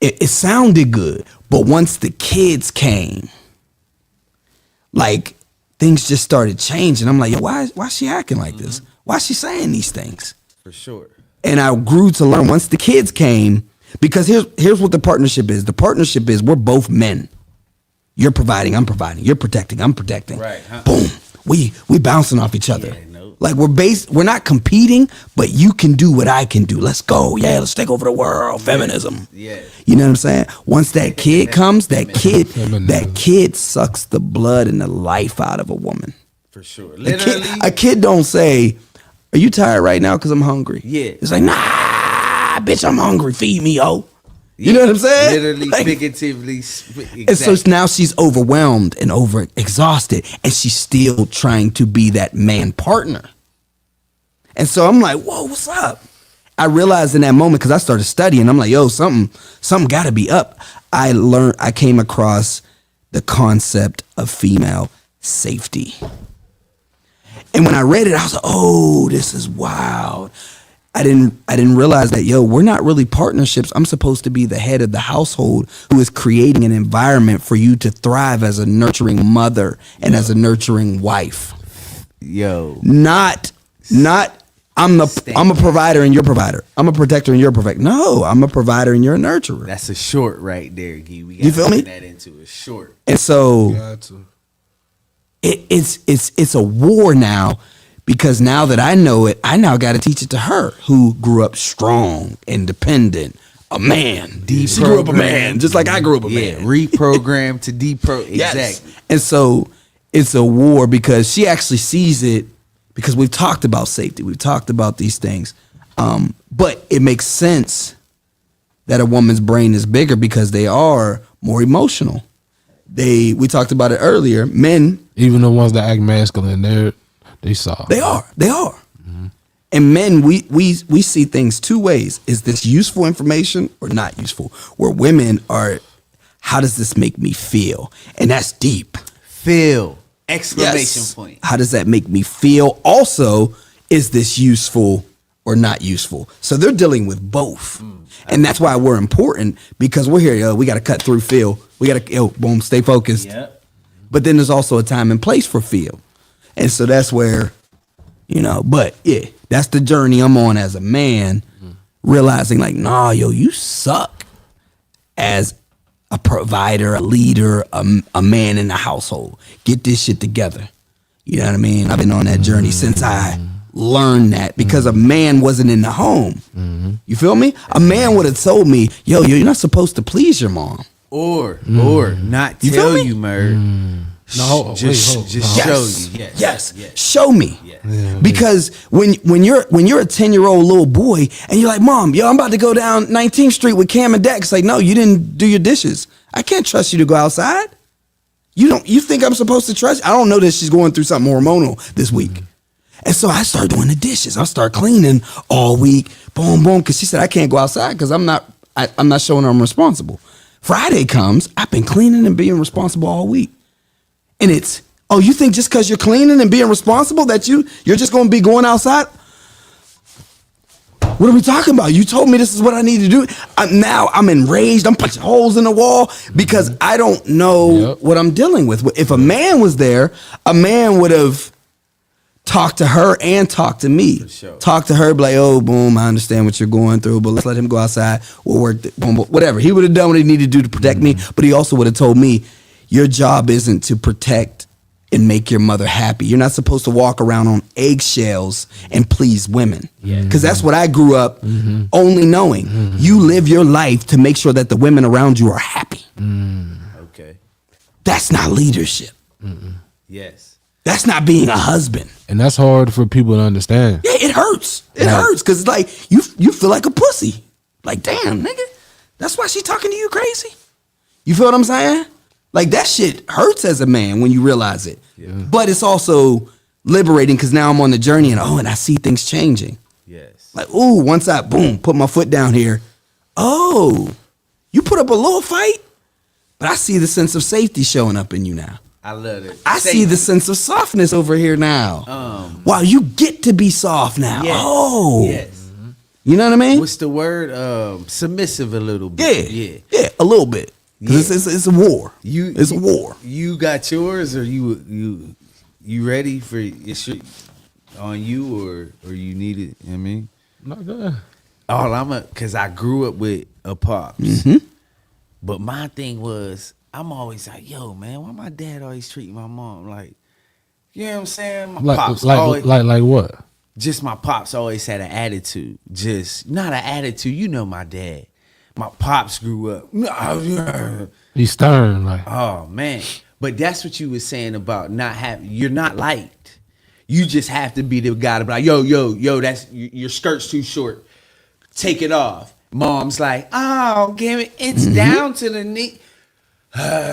it sounded good. But once the kids came, like things just started changing. I'm like, yo, why is she acting like this? Why is she saying these things? For sure. And I grew to learn once the kids came, because here's what the partnership is. The partnership is we're both men. You're providing, I'm providing. You're protecting, I'm protecting. Right. Huh? Boom. We bouncing off each other. Yeah, no. Like we're not competing, but you can do what I can do. Let's go. Yeah, let's take over the world. Feminism. Yeah. You know what I'm saying? Once that kid comes, that kid sucks the blood and the life out of a woman. For sure. Literally. A kid don't say, are you tired right now? Because I'm hungry. Yeah. It's like, nah, bitch, I'm hungry. Feed me, yo. You know what I'm saying? Literally, like, figuratively. Exactly. And so now she's overwhelmed and over exhausted, and she's still trying to be that man partner. And so I'm like, whoa, what's up? I realized in that moment, because I started studying, I'm like, yo, something got to be up. I came across the concept of female safety. And when I read it, I was like, oh, this is wild. I didn't realize that, yo, we're not really partnerships. I'm supposed to be the head of the household who is creating an environment for you to thrive as a nurturing mother and as a nurturing wife. Yo. Not I'm a provider and you're a provider. I'm a protector and you're a protector. No, I'm a provider and you're a nurturer. That's a short right there, Gee. We You feel me? turn that into a short. And so it's a war now, because now that I know it, I now got to teach it to her, who grew up strong, independent, a man. She grew up a man, just like I grew up a man. Reprogram to Exactly. Yes. And so it's a war, because she actually sees it, because we've talked about safety. We've talked about these things. But it makes sense that a woman's brain is bigger because they are more emotional. We talked about it earlier. Men, even the ones that act masculine, they soft. They are. Mm-hmm. And men, we see things two ways. Is this useful information or not useful? Where women are, how does this make me feel? And that's deep. Feel. Exclamation Yes. point. How does that make me feel? Also, is this useful or not useful? So they're dealing with both. And that's why we're important, because we're here, yo, we got to cut through feel. We got to, boom, stay focused. Yep. But then there's also a time and place for feel. And so that's where, but yeah, that's the journey I'm on as a man, realizing like, nah, yo, you suck as a provider, a leader, a man in the household. Get this shit together. You know what I mean? I've been on that journey since I learned that, because a man wasn't in the home. You feel me? A man would have told me, yo, you're not supposed to please your mom. Or not You feel tell me? you, Mer. No, Just Yes. show you. Yes. Show me. Yes. Because when you're a 10-year-old little boy and you're like, Mom, yo, I'm about to go down 19th Street with Cam and Dak. It's like, no, you didn't do your dishes. I can't trust you to go outside. You think I'm supposed to trust you? I don't know that she's going through something hormonal this week. And so I started doing the dishes. I start cleaning all week. Boom, boom. Because she said I can't go outside because I'm not showing her I'm responsible. Friday comes, I've been cleaning and being responsible all week. And it's, oh, you think just because you're cleaning and being responsible that you're just going to be going outside? What are we talking about? You told me this is what I need to do. Now I'm enraged. I'm punching holes in the wall because I don't know what I'm dealing with. If a man was there, a man would have talked to her and talked to me. For sure. Talk to her, be like, oh, boom, I understand what you're going through, but let's let him go outside. We'll work, boom, boom, whatever. He would have done what he needed to do to protect me, but he also would have told me, your job isn't to protect and make your mother happy. You're not supposed to walk around on eggshells and please women. Because that's what I grew up only knowing. You live your life to make sure that the women around you are happy. Okay. That's not leadership. Yes. That's not being a husband. And that's hard for people to understand. Yeah, it hurts. It hurts because it's like you feel like a pussy. Like, damn, nigga, that's why she talking to you crazy. You feel what I'm saying? Like, that shit hurts as a man when you realize it. Yeah. But it's also liberating because now I'm on the journey and I see things changing. Yes. Like, ooh, once I put my foot down here, you put up a little fight, but I see the sense of safety showing up in you now. I love it. I see the sense of softness over here now. Wow, you get to be soft now. Yes. Oh, Yes. You know what I mean? What's the word? Submissive a little bit. Yeah, a little bit. 'Cause it's a war. It's a war. You got yours, or you ready for it's on you, or you need it? You know what I mean, Not good. Cause I grew up with a pops, but my thing was I'm always like, yo, man, why my dad always treating my mom like, you know what I'm saying? My pops always, Like what? just my pops always had an attitude. Just not an attitude. You know my dad. My pops grew up. He's stern, like. Oh man. But that's what you was saying about not having, you're not liked. You just have to be the guy to be like, yo, that's your skirt's too short. Take it off. Mom's like, oh, give it. It's down to the knee.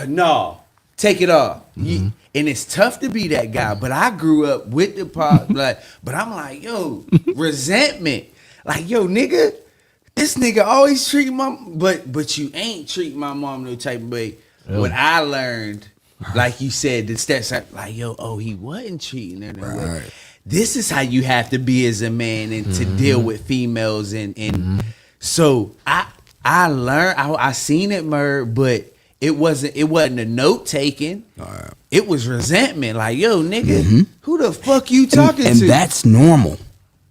No, take it off. And it's tough to be that guy, but I grew up with the pop, but I'm like, yo, resentment. Like, yo, nigga, this nigga always treat my, but you ain't treat my mom no type of way. What I learned, like you said, the steps like, yo, he wasn't treating her that way. This is how you have to be as a man and to deal with females and so I learned, I seen it, but it wasn't a note taking. It was resentment. Like, yo, nigga, who the fuck you talking to? And that's normal.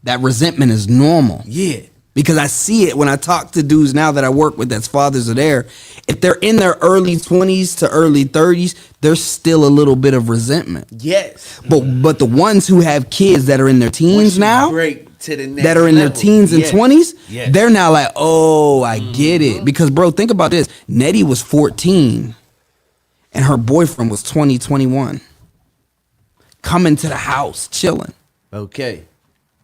That resentment is normal. Yeah. Because I see it when I talk to dudes now that I work with that's fathers are there. If they're in their early 20s to early 30s, there's still a little bit of resentment. Yes. But the ones who have kids that are in their teens now, break to the next that are in their level. teens and 20s, Yes. they're now like, oh, I get it. Because, bro, think about this. Nettie was 14 and her boyfriend was 21. Coming to the house, chilling. Okay.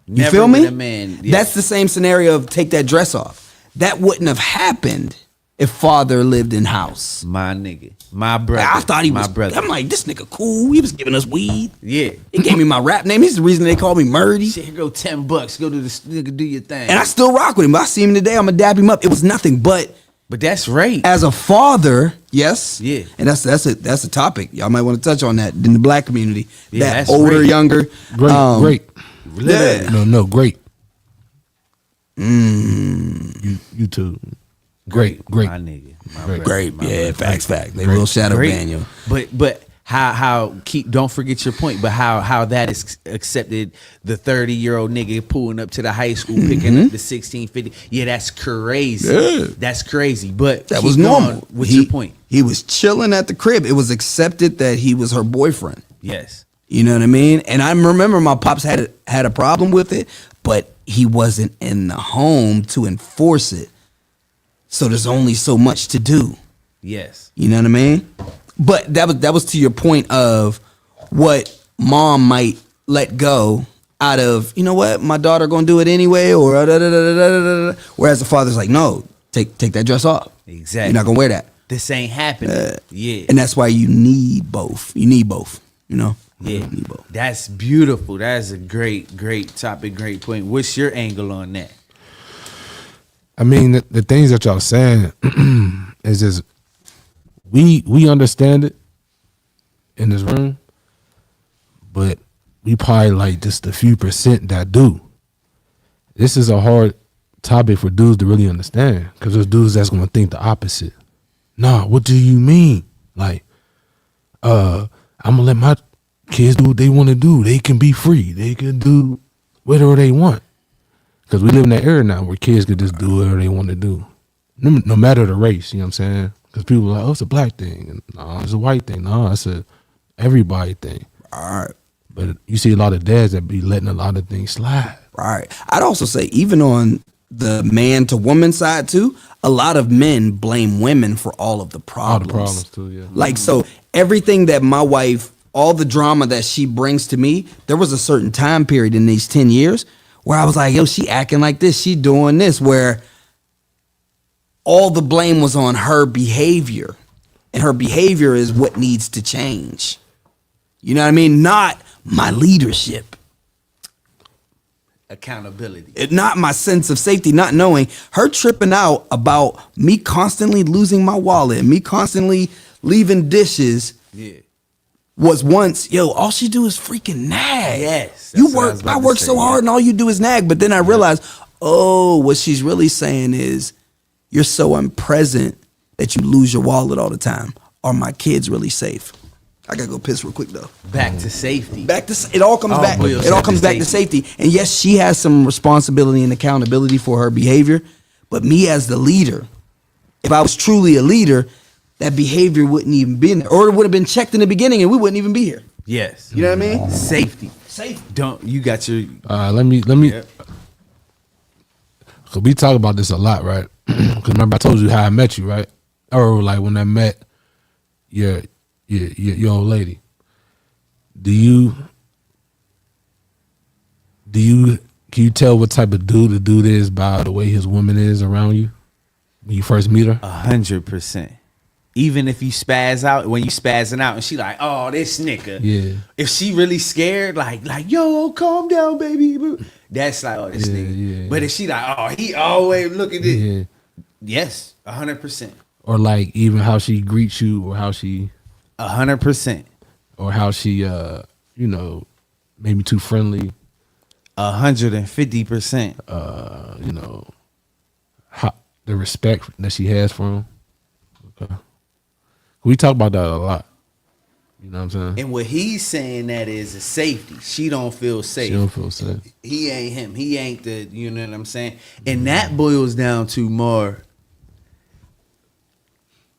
You Never feel me? with a man. Yes. That's the same scenario of take that dress off. That wouldn't have happened if father lived in house. My nigga. My brother. I thought he my was. brother. I'm like, this nigga cool. He was giving us weed. Yeah. He gave me my rap name. He's the reason they call me Murdy. Shit, here go $10. Go to this nigga, do your thing. And I still rock with him. I see him today. I'm gonna dab him up. It was nothing but that's right. as a father, yes. Yeah. And that's a topic. Y'all might want to touch on that in the black community. Yeah, that that's older, great. younger. Great. Yeah. No, great. You too. Great. My nigga. My brother, Great. my Yeah, brother. facts. They will shadow Great. ban you. But how don't forget your point, but how that is accepted, the 30-year-old nigga pulling up to the high school picking up the 1650. Yeah, that's crazy. Yeah. That's crazy. But That keep was going normal. with your point. He was chilling at the crib. It was accepted that he was her boyfriend. Yes. You know what I mean? And I remember my pops had a problem with it, but he wasn't in the home to enforce it. So there's only so much to do. Yes. You know what I mean? But that was to your point of what mom might let go out of, you know what, my daughter gonna do it anyway, or whereas the father's like, no, take that dress off. Exactly. You're not gonna wear that. This ain't happening. Yeah. And that's why you need both. You need both, you know? Yeah, You need both. that's beautiful. That's a great topic, great point. What's your angle on that? I mean, the things that y'all saying is just we understand it in this room, but we probably like just a few percent that do. This is a hard topic for dudes to really understand because there's dudes that's gonna think the opposite. Nah, what do you mean? Like, I'm gonna let my kids do what they want to do. They can be free. They can do whatever they want. Because we live in that era now where kids can just do whatever they want to do. No matter the race, you know what I'm saying? Because people are like, oh, it's a black thing. And, no, it's a white thing. No, it's a everybody thing. All right. But you see a lot of dads that be letting a lot of things slide. Right. I'd also say even on the man to woman side too, a lot of men blame women for all of the problems. All the problems too, yeah. Like, so everything that my wife, all the drama that she brings to me, there was a certain time period in these 10 years where I was like, yo, she acting like this, she doing this, where all the blame was on her behavior. And her behavior is what needs to change. You know what I mean? Not my leadership. Accountability. Not my sense of safety, not knowing her tripping out about me constantly losing my wallet, me constantly leaving dishes. Yeah. Was once, yo, all she do is freaking nag. Yes, that's You what I work, was about I to work say, so hard yeah. and all you do is nag. But then I realized, oh, what she's really saying is you're so unpresent that you lose your wallet all the time. Are my kids really safe? I gotta go piss real quick though. Back to safety. Back to it all comes Oh, back. boy, It all comes back to safety. And yes, she has some responsibility and accountability for her behavior. But me as the leader, if I was truly a leader, that behavior wouldn't even be in there, or it would have been checked in the beginning, and we wouldn't even be here. Yes. You know what I mean? Safety. Safe. Don't you got your Let me. Yep. Cause we talk about this a lot, right? Cause remember I told you how I met you, right? Or like when I met your old lady. Do you can you tell what type of dude the dude is by the way his woman is around you when you first meet her? 100%. Even if you spaz out, when you spazzing out and she like, oh, this nigga. Yeah. If she really scared, like, yo, calm down, baby. That's like, oh, this Yeah, nigga. yeah. But if she like, oh, he always look at this. Yeah. Yes, 100%. Or like even how she greets you, or how she 100%. maybe too friendly. 150%. How the respect that she has for him. Okay. We talk about that a lot. You know what I'm saying? And what he's saying that is a safety. She don't feel safe. She don't feel safe. He ain't him. He ain't the, you know what I'm saying? And that boils down to more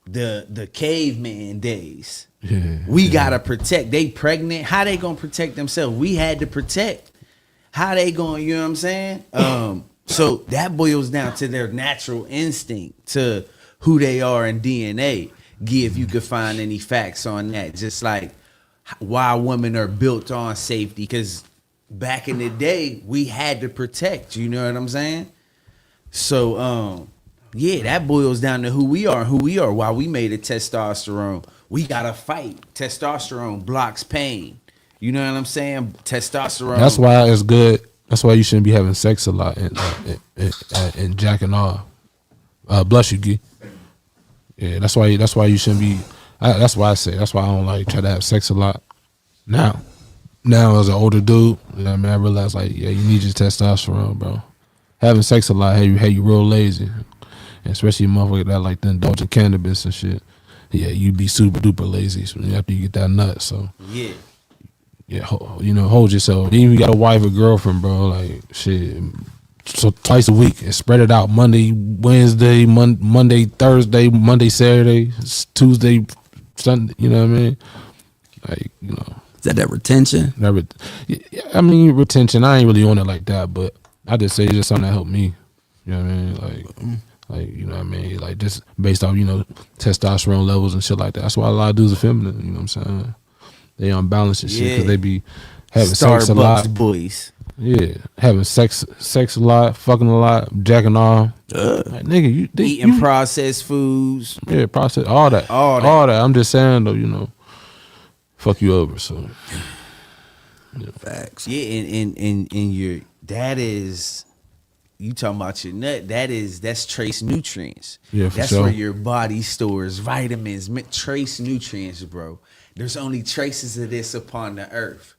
the caveman days. Yeah. We gotta protect. They pregnant. How they gonna protect themselves? We had to protect. How they going, you know what I'm saying? So that boils down to their natural instinct to who they are in DNA. If you could find any facts on that, just like why women are built on safety. Because back in the day, we had to protect. You know what I'm saying? So, yeah, that boils down to who we are. Why we made it testosterone. We gotta fight. Testosterone blocks pain. You know what I'm saying? Testosterone. That's why it's good. That's why you shouldn't be having sex a lot and jacking off. Bless you, Gee. Yeah, that's why you shouldn't be. That's why I say. That's why I don't like try to have sex a lot. Now as an older dude, you know what I mean, I realize like, yeah, you need your testosterone, bro. Having sex a lot, hey, you real lazy, and especially a motherfucker that like to indulge in cannabis and shit. Yeah, you be super duper lazy after you get that nut. So yeah. yeah, hold yourself. Even if you got a wife or girlfriend, bro, like shit. So twice a week and spread it out. Monday, Wednesday, Monday, Thursday, Monday, Saturday, Tuesday, Sunday. You know what I mean? Like, Is that retention? I mean, retention. I ain't really on it like that, but I just say it's just something that helped me. You know what I mean? Like you know what I mean? Like just based off testosterone levels and shit like that. That's why a lot of dudes are feminine. You know what I'm saying? They unbalanced and shit because Yeah. they be having sex a lot. Starbucks boys. Yeah, having sex a lot, fucking a lot, jacking off. Like, nigga, Eating processed foods. yeah, process all that. I'm just saying though, fuck you over. So Facts. Yeah, and your that is you talking about your nut. That's trace nutrients. Yeah, for that's sure. where your body stores vitamins, trace nutrients, bro. There's only traces of this upon the earth,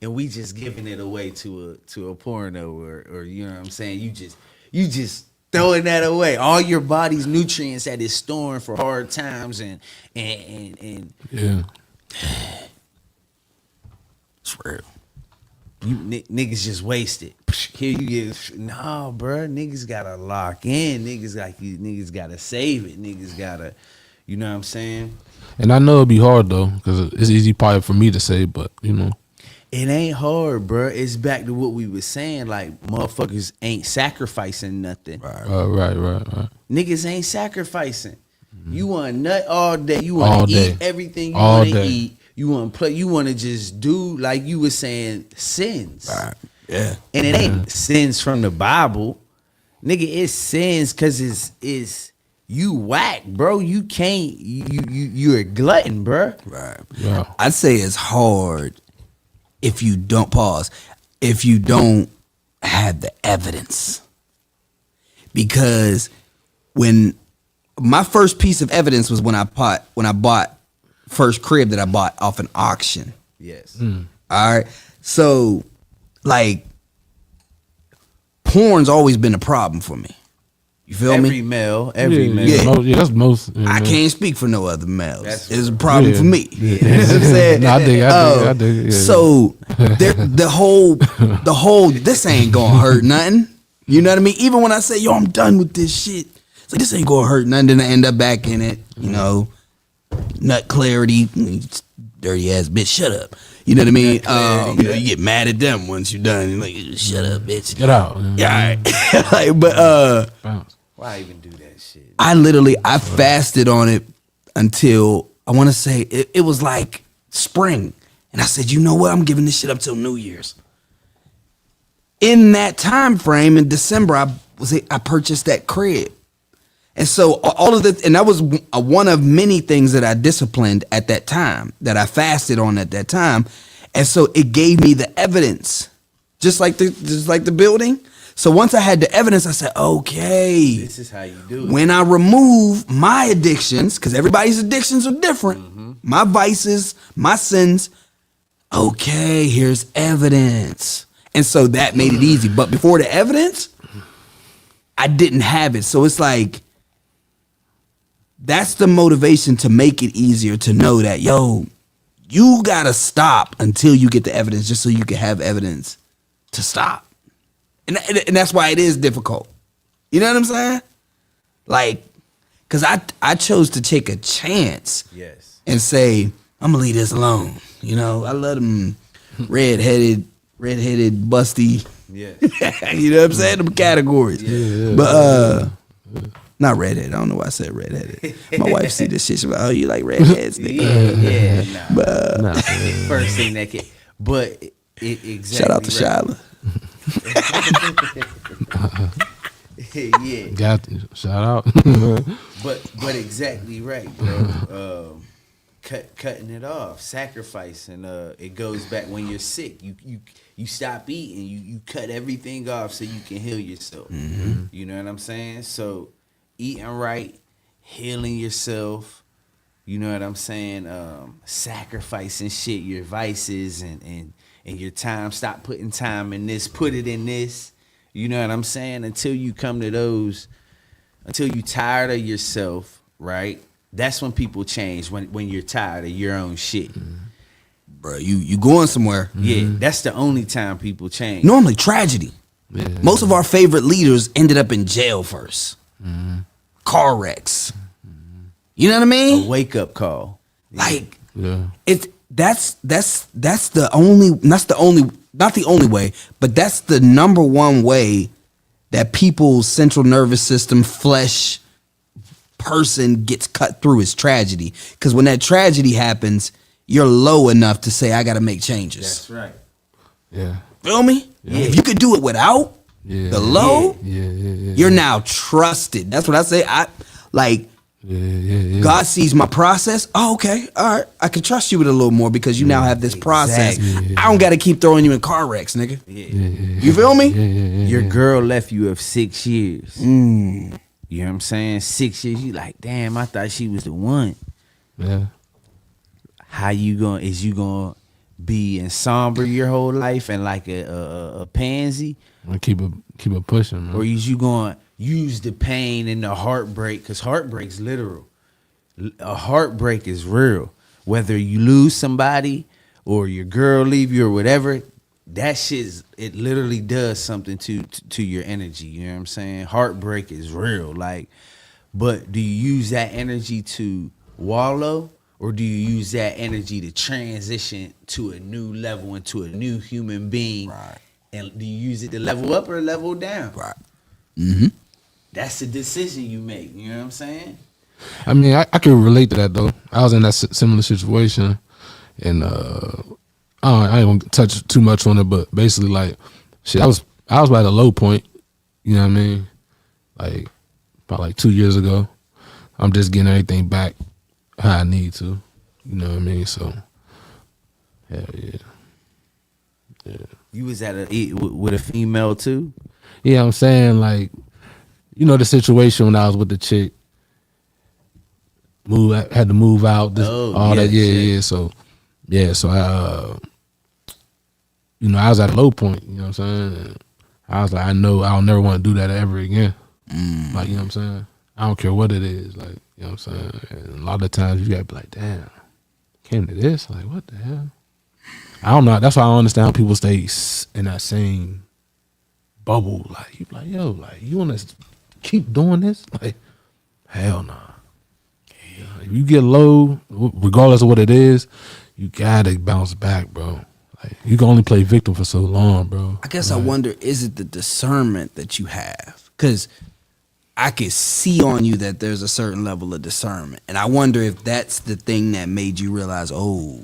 and we just giving it away to a porno or you know what I'm saying. You just throwing that away. All your body's nutrients that is storing for hard times and yeah, It's real. you niggas just wasted. Here you get no, bro. Niggas gotta lock in. Niggas gotta save it. Niggas gotta, you know what I'm saying? and I know it'd be hard though because it's easy probably for me to say, but It ain't hard, bro. It's back to what we was saying. Like, motherfuckers ain't sacrificing nothing. Right. Niggas ain't sacrificing. You want to nut all day. You All want to day. eat everything you All want to day. eat. You want to play. You want to just do, like you was saying, sins. Yeah. And it ain't sins from the Bible. Nigga, it's sins because it's you whack, bro. You can't, you're a glutton, bro. Right. Yeah. I'd say it's hard if you don't if you don't have the evidence. Because when my first piece of evidence was when I bought first crib that I bought off an auction. Yes. All right. So like porn's always been a problem for me. You feel Every me? male, every Yeah, male. Yeah. That's most. I can't speak for no other males. That's It's a problem Yeah. for me. Yeah. You know what I'm saying? No, I dig it, yeah. So the whole this ain't gonna hurt nothing. You know what I mean? Even when I say, yo, I'm done with this shit, it's like this ain't gonna hurt nothing. Then I end up back in it. You know, nut clarity, dirty ass bitch, shut up. You know what I mean? You know, you get mad at them once you're done. You're like, shut up, bitch. Get out. Yeah, all right. Like, but Bounce. Why even do that shit? I fasted on it until I want to say it was like spring, and I said, you know what? I'm giving this shit up till New Year's. In that time frame in December, I purchased that crib, and so all of and that was one of many things that I disciplined at that time, that I fasted on at that time, and so it gave me the evidence, just like the building. So once I had the evidence, I said, okay, This is how you do it. when I remove my addictions, because everybody's addictions are different, my vices, my sins, okay, here's evidence. And so that made it easy. But before the evidence, I didn't have it. So it's like, that's the motivation to make it easier to know that, yo, you gotta stop until you get the evidence, just so you can have evidence to stop. And that's why it is difficult. You know what I'm saying? Like, because I chose to take a chance Yes. and say, I'm going to leave this alone. You know, I let them redheaded, busty. Yes. You know what I'm saying? Them categories. Yeah. But, not redheaded. I don't know why I said redheaded. My wife see this shit. She's like, oh, you like redheads, nigga. Yeah, nah. First thing that can, but it exactly. Shout out to Shyla. Yeah, Got you. Shout out. but exactly right, bro. Cutting it off, sacrificing. It goes back when you're sick. You stop eating. You cut everything off so you can heal yourself. You know what I'm saying? So eating right, healing yourself. You know what I'm saying? Sacrificing shit, your vices and your time. Stop putting time in this. Put it in this. You know what I'm saying? Until you come to those, until you tired of yourself, right? That's when people change. When you're tired of your own shit. Bro, you going somewhere. Yeah, that's the only time people change. Normally tragedy. Most of our favorite leaders ended up in jail first. Car wrecks. You know what I A mean? wake up call. Like Yeah. that's the only not the only way, but that's the number one way that people's central nervous system, flesh person gets cut through is tragedy. Because when that tragedy happens, you're low enough to say, I gotta make changes. That's right. Yeah. Feel me? If you could do it without Yeah. the low, Yeah. you're now trusted. That's what I say. Yeah. God sees my process. Oh, okay. All right. I can trust you with a little more because you now have this process. Exactly. I don't got to keep throwing you in car wrecks, nigga. You feel me? Your girl left you of 6 years. You know what I'm saying? 6 years. You like, damn, I thought she was the one. Yeah. How you going? Is you going to be in somber your whole life and like a pansy? And keep it pushing, man. Or is you going to use the pain and the heartbreak? Because heartbreak's literal. A heartbreak is real. Whether you lose somebody or your girl leave you or whatever, that shit, it literally does something to your energy. You know what I'm saying? Heartbreak is real. Like, but do you use that energy to wallow, or do you use that energy to transition to a new level, into a new human being? Right. And do you use it to level up or level down? Right. Mm-hmm. That's the decision you make. You know what I'm saying? I mean, I can relate to that though. I was in that similar situation, and I ain't gonna touch too much on it, but basically, like, shit, I was at a low point. You know what I mean? Like about like 2 years ago. I'm just getting everything back how I need to. You know what I mean? So, hell yeah. You was at with a female too? Yeah, I'm saying, like, you know, the situation when I was with the chick, had to move out, all that. Yeah. So I, you know, I was at a low point. You know what I'm saying? And I was like, I know I'll never want to do that ever again. Like, you know what I'm saying? I don't care what it is. Like, you know what I'm saying? And a lot of times you gotta be like, damn, came to this? Like, what the hell? I don't know. That's why I don't understand how people stay in that same bubble. Like, you be like, yo, like, you want to keep doing this? Like, hell nah. Yeah, if you get low, regardless of what it is, you gotta bounce back, bro. Like, you can only play victim for so long, bro. I guess I wonder, is it the discernment that you have? Because I could see on you that there's a certain level of discernment. And I wonder if that's the thing that made you realize, oh,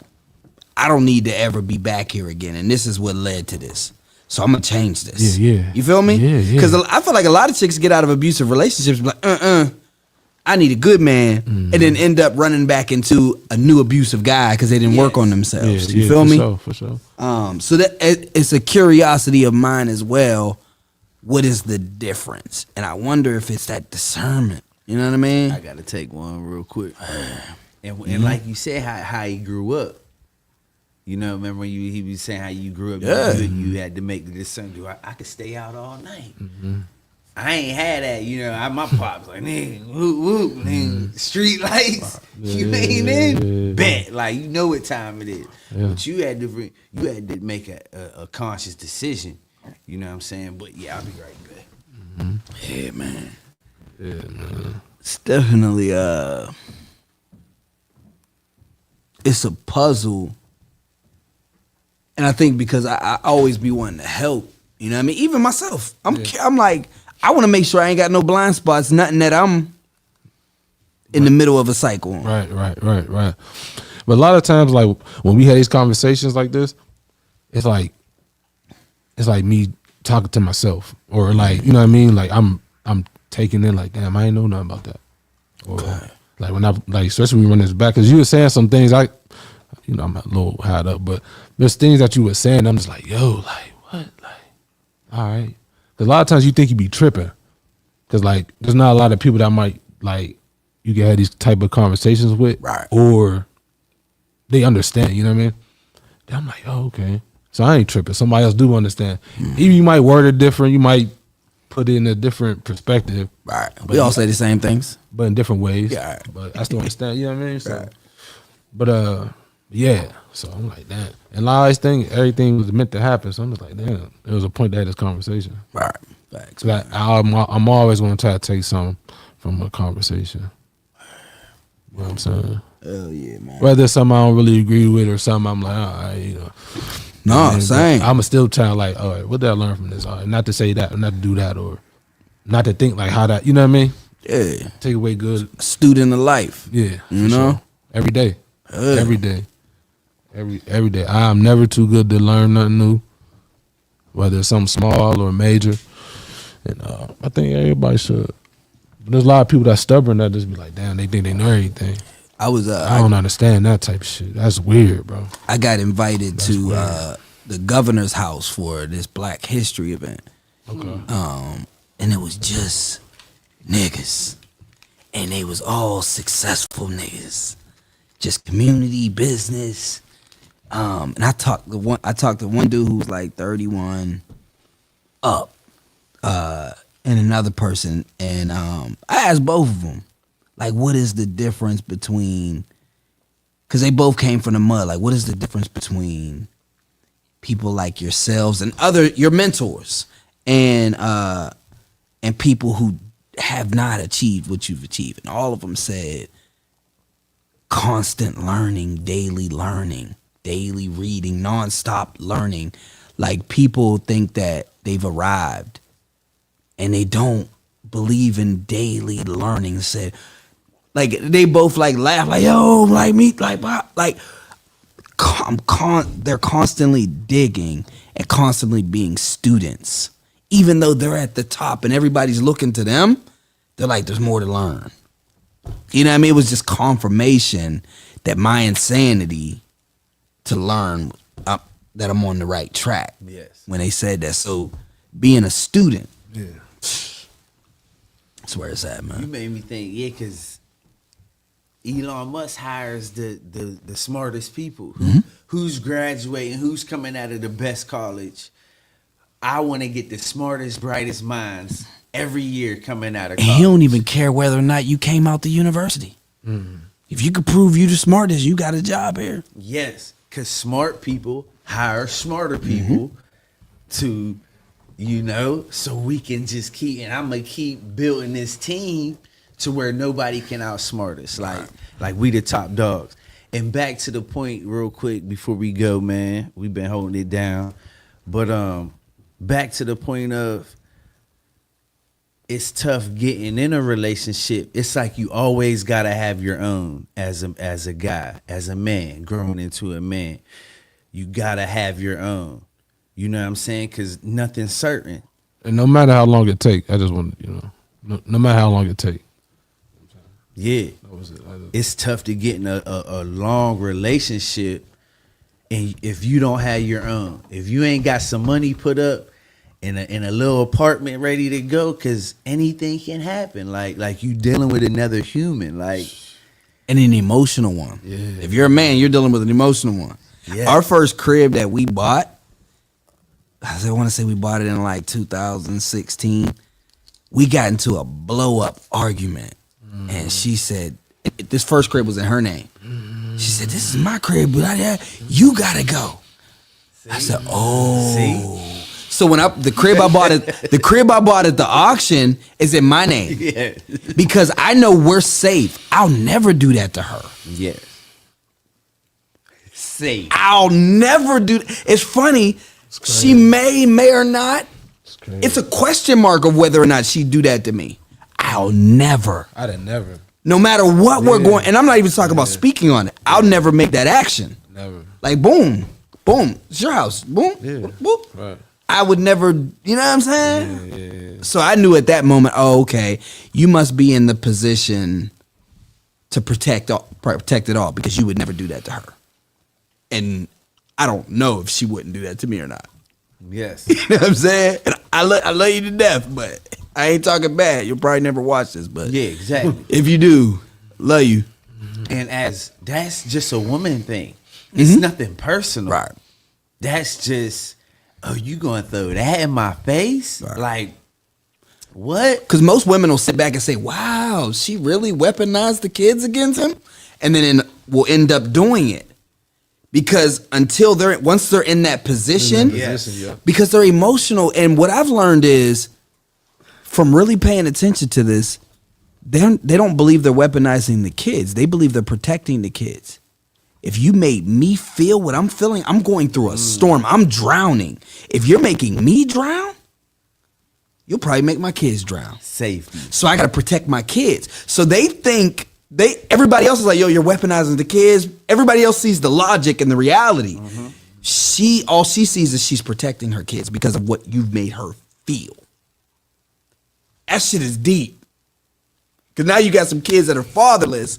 I don't need to ever be back here again. And this is what led to this. So I'm going to change this. Yeah. You feel me? Yeah. Because I feel like a lot of chicks get out of abusive relationships like, I need a good man. And then end up running back into a new abusive guy because they didn't work on themselves. You feel me? For sure. So that it's a curiosity of mine as well. What is the difference? And I wonder if it's that discernment. You know what I mean? I gotta take one real quick. And like you said, how he grew up. You know, remember he was saying how you grew up. Yeah. You had to make the decision. Do I could stay out all night? I ain't had that. You know, my pops like, nigga, whoop, nigga, street lights. You ain't in. Bet, like, you know what time it is. Yeah. But you had to make a conscious decision. You know what I'm saying? But yeah, I'll be right back. Yeah, man. Yeah, man. It's definitely it's a puzzle. And I think because I always be wanting to help, you know what I mean? Even myself. I'm like, I want to make sure I ain't got no blind spots, nothing that I'm in the middle of a cycle on. Right. But a lot of times, like, when we had these conversations like this, it's like me talking to myself, or like, you know what I mean? Like, I'm taking in, like, damn, I ain't know nothing about that. Or like when especially when we run this back, because you were saying some things, I'm a little high up, but there's things that you were saying, I'm just like, yo, like, what? Like, all right. Because a lot of times you think you be tripping, because, like, there's not a lot of people that might, like, you can have these type of conversations with, Right. or they understand, you know what I mean? Then I'm like, oh, okay. So I ain't tripping. Somebody else do understand. Even you might word it different, you might put it in a different perspective. Right. We all say the same things. But in different ways. Yeah, right. But I still understand, you know what I mean? So, Right. But yeah. So I'm like, damn. And a lot of these things, everything was meant to happen. So I'm just like, damn. There was a point to have this conversation. Right. Facts. So I'm always going to try to take something from a conversation. You know what I'm saying? Hell yeah, man. Whether it's something I don't really agree with or something I'm like, all right, you know. No, And same. I'm still trying to, like, all right, what did I learn from this? All right, not to say that, or not to do that, or not to think like how that, you know what I mean? Yeah. Take away good. A student of life. Yeah. You for know? sure. Every day. Yeah. Every day. Every day. I'm never too good to learn nothing new, whether it's something small or major. And I think everybody should. But there's a lot of people that's stubborn that just be like, damn, they think they know everything. I was I don't understand that type of shit. That's weird, bro. I got invited to the governor's house for this Black History event. Okay. And it was just niggas. And they was all successful niggas. Just community, business. And I talked to one dude who was like 31 up. And another person. And I asked both of them, like, what is the difference between, because they both came from the mud, like, what is the difference between people like yourselves and your mentors and people who have not achieved what you've achieved? And all of them said constant learning, daily reading, nonstop learning. Like, people think that they've arrived and they don't believe in daily learning. Said, like, they both like laugh, like, yo, like me, like, wow. Like, they're constantly digging and constantly being students. Even though they're at the top and everybody's looking to them, they're like, there's more to learn. You know what I mean? It was just confirmation that my insanity to learn that I'm on the right track. Yes. When they said that. So being a student, Yeah. that's where it's at, You man. made me think, yeah, because Elon Musk hires the smartest people. Who's graduating? Who's coming out of the best college? I want to get the smartest, brightest minds every year coming out of And college. he don't even care whether or not you came out the university. If you could prove you the smartest, you got a job here. Yes, because smart people hire smarter people to, so we can just keep, and I'm going to keep building this team to where nobody can outsmart us. Like we the top dogs. And back to the point real quick before we go, man. We've been holding it down. But back to the point of, it's tough getting in a relationship. It's like you always gotta have your own as a guy, as a man, growing into a man. You gotta have your own. You know what I'm saying? Because nothing's certain. And no matter how long it take, I just want no matter how long it take. Yeah, That was it. it's tough to get in a long relationship, and if you don't have your own, if you ain't got some money put up in a little apartment ready to go, because anything can happen. Like you dealing with another human. Like, And an emotional one. Yeah. If you're a man, you're dealing with an emotional one. Yeah. Our first crib that we bought, I want to say we bought it in like 2016. We got into a blow up argument. And she said, this first crib was in her name. She said, this is my crib, but you gotta go. I said, oh. see? So when the crib I bought at the auction is in my name. Yeah. Because I know we're safe. I'll never do that to her. Yes. Safe. I'll never do. It's funny. She may or not. It's crazy. It's a question mark of whether or not she'd do that to me. I'll never. I'd have never. No matter what we're going, and I'm not even talking about speaking on it. I'll never make that action. Never. Like boom, boom, it's your house. Boom, Yeah. boop. Right. I would never. You know what I'm saying? Yeah. So I knew at that moment. Oh, okay. You must be in the position to protect it all because you would never do that to her. And I don't know if she wouldn't do that to me or not. Yes. You know what I'm saying? And I love you to death, but I ain't talking bad. You'll probably never watch this, but Yeah, exactly. if you do, love you. And as that's just a woman thing. It's nothing personal. Right. That's just, oh, you gonna throw that in my face? Right. Like, what? Because most women will sit back and say, wow, she really weaponized the kids against him? And then will end up doing it. Because once they're in that position, Yes. because they're emotional. And what I've learned is, from really paying attention to this, they don't believe they're weaponizing the kids. They believe they're protecting the kids. If you made me feel what I'm feeling, I'm going through a storm. I'm drowning. If you're making me drown, you'll probably make my kids drown. Safety. So I got to protect my kids. So they think everybody else is like, yo, you're weaponizing the kids. Everybody else sees the logic and the reality. All she sees is she's protecting her kids because of what you've made her feel. That shit is deep. Because now you got some kids that are fatherless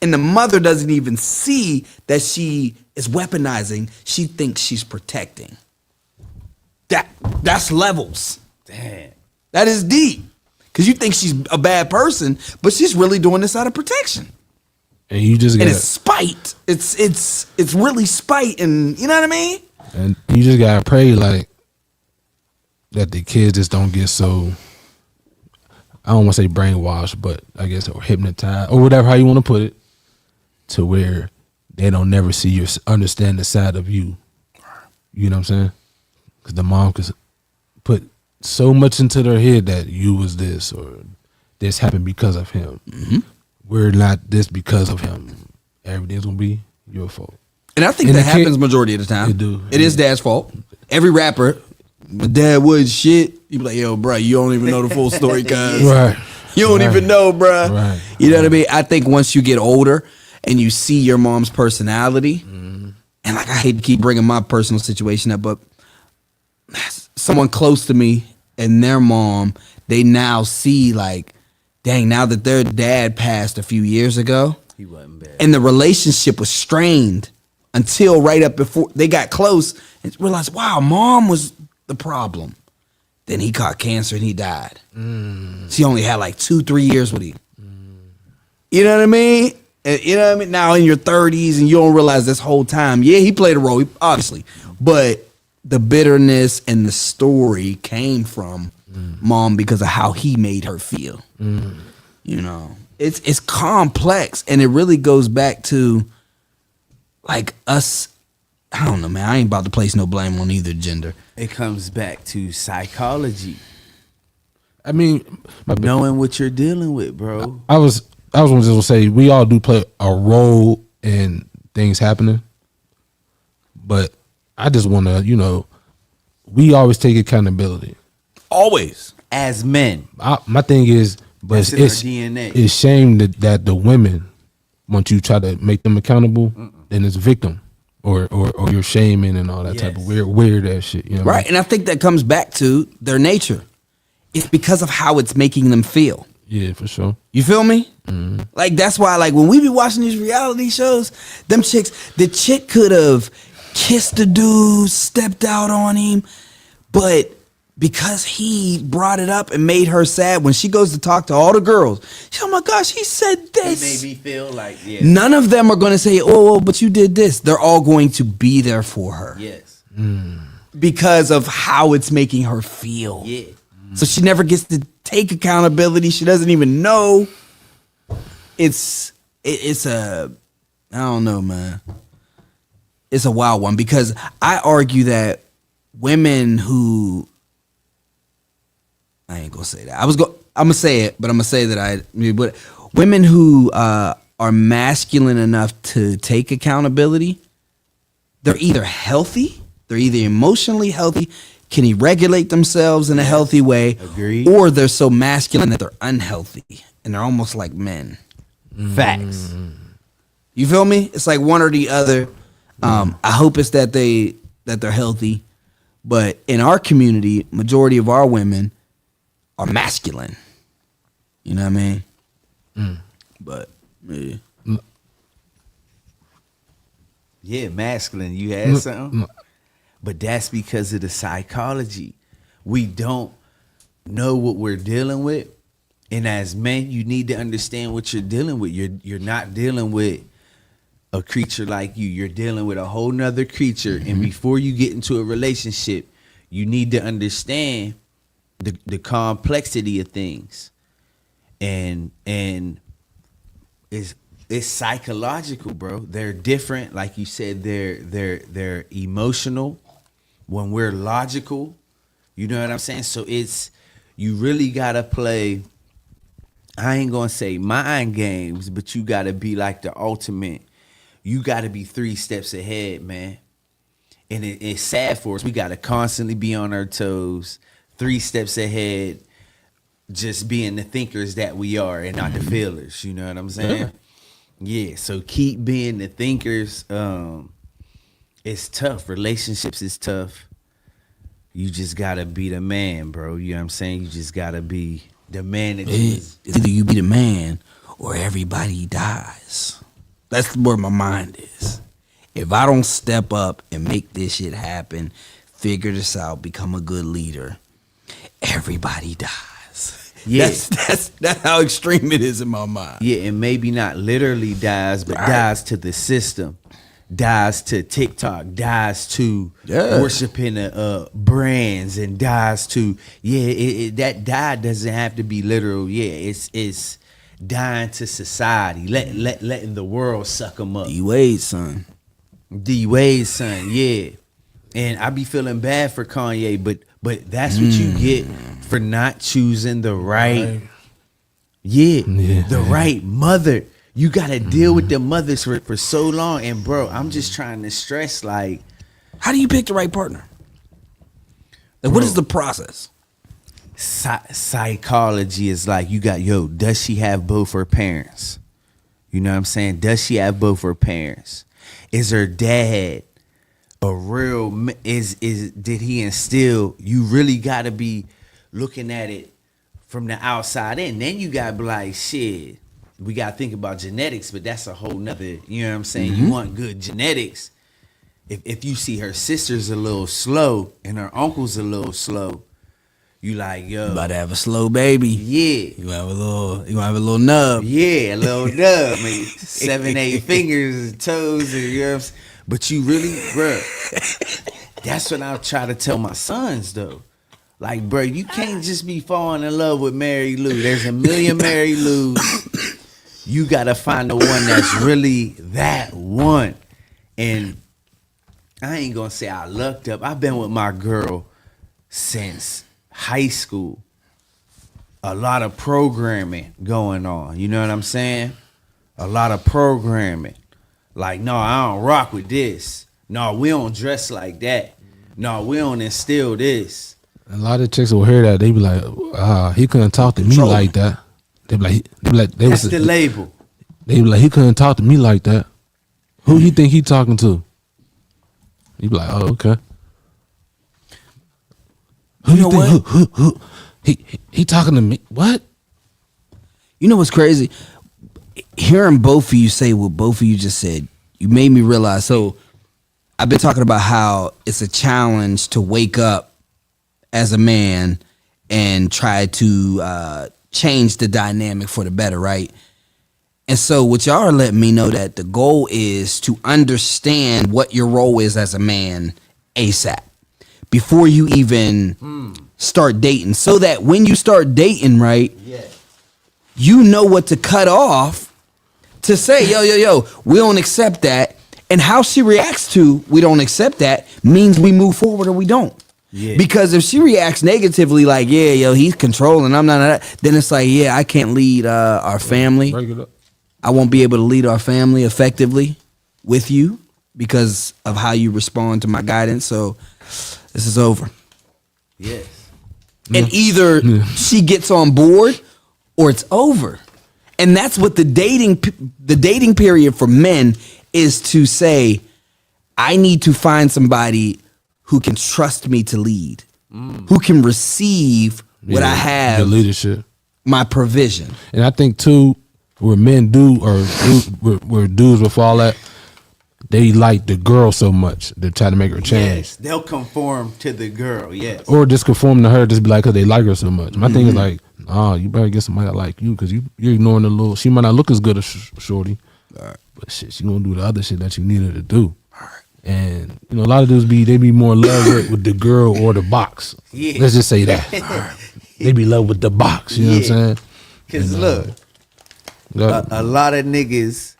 and the mother doesn't even see that she is weaponizing. She thinks she's protecting. That's levels. Damn. That is deep. Because you think she's a bad person, but she's really doing this out of protection. And you just And got it's spite. It's really spite, and you know what I mean? and you just gotta pray like that the kids just don't get so, I don't want to say brainwashed, but I guess, or hypnotized or whatever, how you want to put it, to where they don't never see understand the side of you. You know what I'm saying? Because the mom could put so much into their head that you was this or this happened because of him. We're not this because of him. everything's gonna be your fault. And I think And that the kid- happens majority of the time. It do. It is dad's fault. Every rapper, my dad was shit. You be like, yo, bro, you don't even know the full story, cuz. Right. You don't Right. even know, bro. Right. You know what I mean? I think once you get older and you see your mom's personality, and like I hate to keep bringing my personal situation up, but someone close to me and their mom, they now see like, dang, now that their dad passed a few years ago, He wasn't bad. and the relationship was strained until right up before they got close and realized, wow, mom was the problem. Then he caught cancer and he died. She only had like 2-3 years with him. You know what I mean? And, you know what I mean? Now in your 30s and you don't realize this whole time, yeah, he played a role, obviously, but the bitterness and the story came from mom because of how he made her feel. You know, it's complex, and it really goes back to like us. I don't know, man. I ain't about to place no blame on either gender. It comes back to psychology, I mean, knowing what you're dealing with, bro. I was just gonna say we all do play a role in things happening, but I just want to, we always take accountability. Always. As men, My thing is, but That's in our it's DNA. It's shame that the women, once you try to make them accountable, then it's victim or you're shaming and all that type of Yes. weird ass shit. You know what I Right. And I think that comes back to their nature. It's because of how it's making them feel. mean? Yeah, for sure. You feel me? Like that's why, like when we be watching these reality shows, them chicks, the chick could have kissed the dude, stepped out on him, but because he brought it up and made her sad, when she goes to talk to all the girls, she, oh my gosh, he said it this. made me feel like, yeah, None of them are going to say, oh, but you did this. They're all going to be there for her yes, because of how it's making her feel. yeah. So she never gets to take accountability. She doesn't even know. It's a, I don't know, man. It's a wild one because I argue that women who, I ain't gonna say that. I'm gonna say it, but I'm gonna say that but women who are masculine enough to take accountability, they're either healthy, they're either emotionally healthy, can regulate themselves in a healthy way, Agreed. or they're so masculine that they're unhealthy and they're almost like men. Facts. You feel me? It's like one or the other. I hope it's that they're healthy, but in our community, majority of our women are masculine. You know what I mean? But yeah. Yeah, masculine. You had something? But that's because of the psychology. We don't know what we're dealing with. And as men, you need to understand what you're dealing with. You're not dealing with a creature like you. You're dealing with a whole nother creature. And before you get into a relationship, you need to understand the complexity of things. And it's psychological, bro. They're different. Like you said, they're emotional. When we're logical, you know what I'm saying? So you really gotta play, I ain't gonna say mind games, but you gotta be like the ultimate. You gotta be 3 steps ahead, man. And it's sad for us. We gotta constantly be on our toes, 3 steps ahead, just being the thinkers that we are and not the feelers. You know what I'm saying? Yeah, so keep being the thinkers. It's tough. Relationships is tough. You just gotta be the man, bro. You know what I'm saying? You just gotta be the man that you It's either you be the man or everybody dies. That's where my mind is. If I don't step up and make this shit happen, figure this out, become a good leader, everybody dies. Yeah. That's how extreme it is in my mind. Yeah, and maybe not literally dies, but Right. dies to the system, dies to TikTok, dies to Yeah. worshiping brands, and dies to that die doesn't have to be literal. Yeah, it's dying to society, letting the world suck them up. D-Wade, son. D-Wade, son, yeah. And I be feeling bad for Kanye, but that's what you get for not choosing the right, the right mother. you gotta deal with the mothers for so long. And bro, I'm just trying to stress, like, How do you pick the right partner? Like, what is the process? psychology is like, you got, does she have both her parents? You know what I'm saying? Does she have both her parents? Is her dad a real, did he instill? You really gotta be looking at it from the outside in. Then you gotta be like, shit, we gotta think about genetics, but that's a whole nother, you know what I'm saying? You want good genetics. If you see her sister's a little slow and her uncle's a little slow, you like, yo, About to have a slow baby. yeah. You have a little nub. Yeah, a little dub, maybe 7, 8 fingers, toes, and you know what I'm saying? But you really, bruh, that's what I try to tell my sons, though. Like, bro, you can't just be falling in love with Mary Lou. There's a million Mary Lou's. You gotta find the one that's really that one. And I ain't gonna say I lucked up. I've been with my girl since high school. A lot of programming going on. You know what I'm saying? A lot of programming. Like, no, I don't rock with this. No, we don't dress like that. No, we don't instill this. A lot of chicks will hear that. They be like, he couldn't talk to me like that. They be like, That's the label. They be like, he couldn't talk to me like that. Who you think he talking to? You be like, oh, okay. Who You know think? Who? He talking to me? What? You know what's crazy? Hearing both of you say what both of you just said, you made me realize. So I've been talking about how it's a challenge to wake up as a man and try to change the dynamic for the better, right? And so what y'all are letting me know that the goal is to understand what your role is as a man ASAP before you even start dating, so that when you start dating, right, you know what to cut off to say, yo, we don't accept that. And how she reacts to we don't accept that means we move forward or we don't. Yeah. Because if she reacts negatively, like, yeah, yo, he's controlling, I'm not that, then it's like, yeah, I can't lead our family. Break it up. I won't be able to lead our family effectively with you because of how you respond to my guidance. So this is over. Yes. And either she gets on board or it's over. And that's what the dating period for men is, to say, I need to find somebody who can trust me to lead, who can receive what I The have, leadership. my provision. And I think too, where men where dudes with all that, they like the girl so much they try to make her change, Yes. They'll conform to the girl. Yes. or just conform to her, just be like, cause they like her so much. My thing is like, you better get somebody that like you, cause you're ignoring the little. She might not look as good as shorty, but shit, she gonna do the other shit that you need her to do. And a lot of dudes they be more in love with the girl or the box. Yeah. Let's just say that. They be in love with the box. You know what I'm saying? Because And, look, Yeah. a lot of niggas,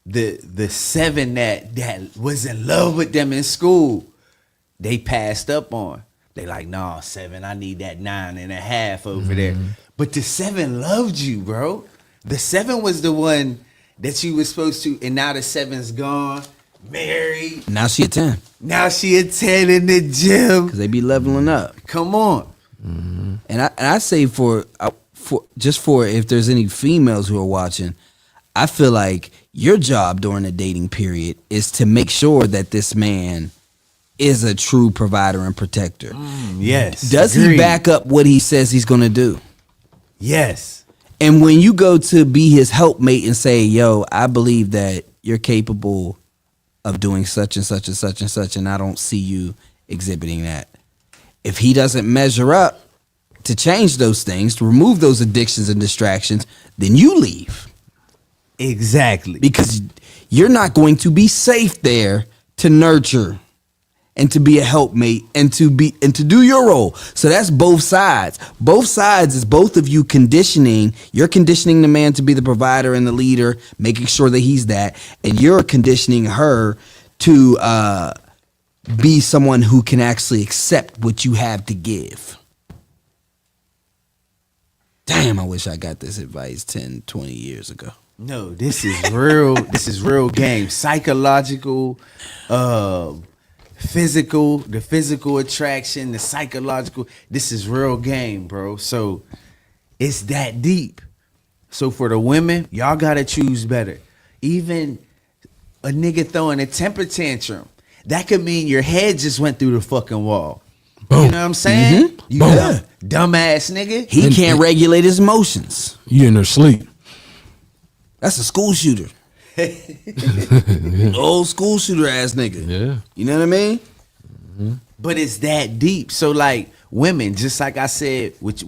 the 7 that was in love with them in school, they passed up on. They like, nah, 7, I need that 9.5 over there. But the 7 loved you, bro. The 7 was the one that you was supposed to, and now the 7's gone, married. Now she a 10 Now she a 10 in the gym. because they be leveling up. Come on. And I say for if there's any females who are watching, I feel like your job during the dating period is to make sure that this man is a true provider and protector. Yes. Does he Agreed. back up what he says he's going to do? Yes. And when you go to be his helpmate and say, yo, I believe that you're capable of doing such and such and such and such, and I don't see you exhibiting that. If he doesn't measure up to change those things, to remove those addictions and distractions, then you leave. Exactly. Because you're not going to be safe there to nurture and to be a helpmate and to do your role. So that's both sides. Both sides is both of you conditioning. You're conditioning the man to be the provider and the leader, making sure that he's that, and you're conditioning her to be someone who can actually accept what you have to give. Damn, I wish I got this advice 10, 20 years ago. No, this is real. This is real game. Psychological, physical, the physical attraction, the psychological. This is real game, bro. So it's that deep. So for the women, y'all gotta choose better. Even a nigga throwing a temper tantrum, that could mean your head just went through the fucking wall. Boom. You know what I'm saying? Mm-hmm. You dumbass nigga. He can't regulate his emotions. You in there sleep. That's a school shooter. Old school shooter ass nigga. Yeah. You know what I mean? But it's that deep. So like women, just like I said, what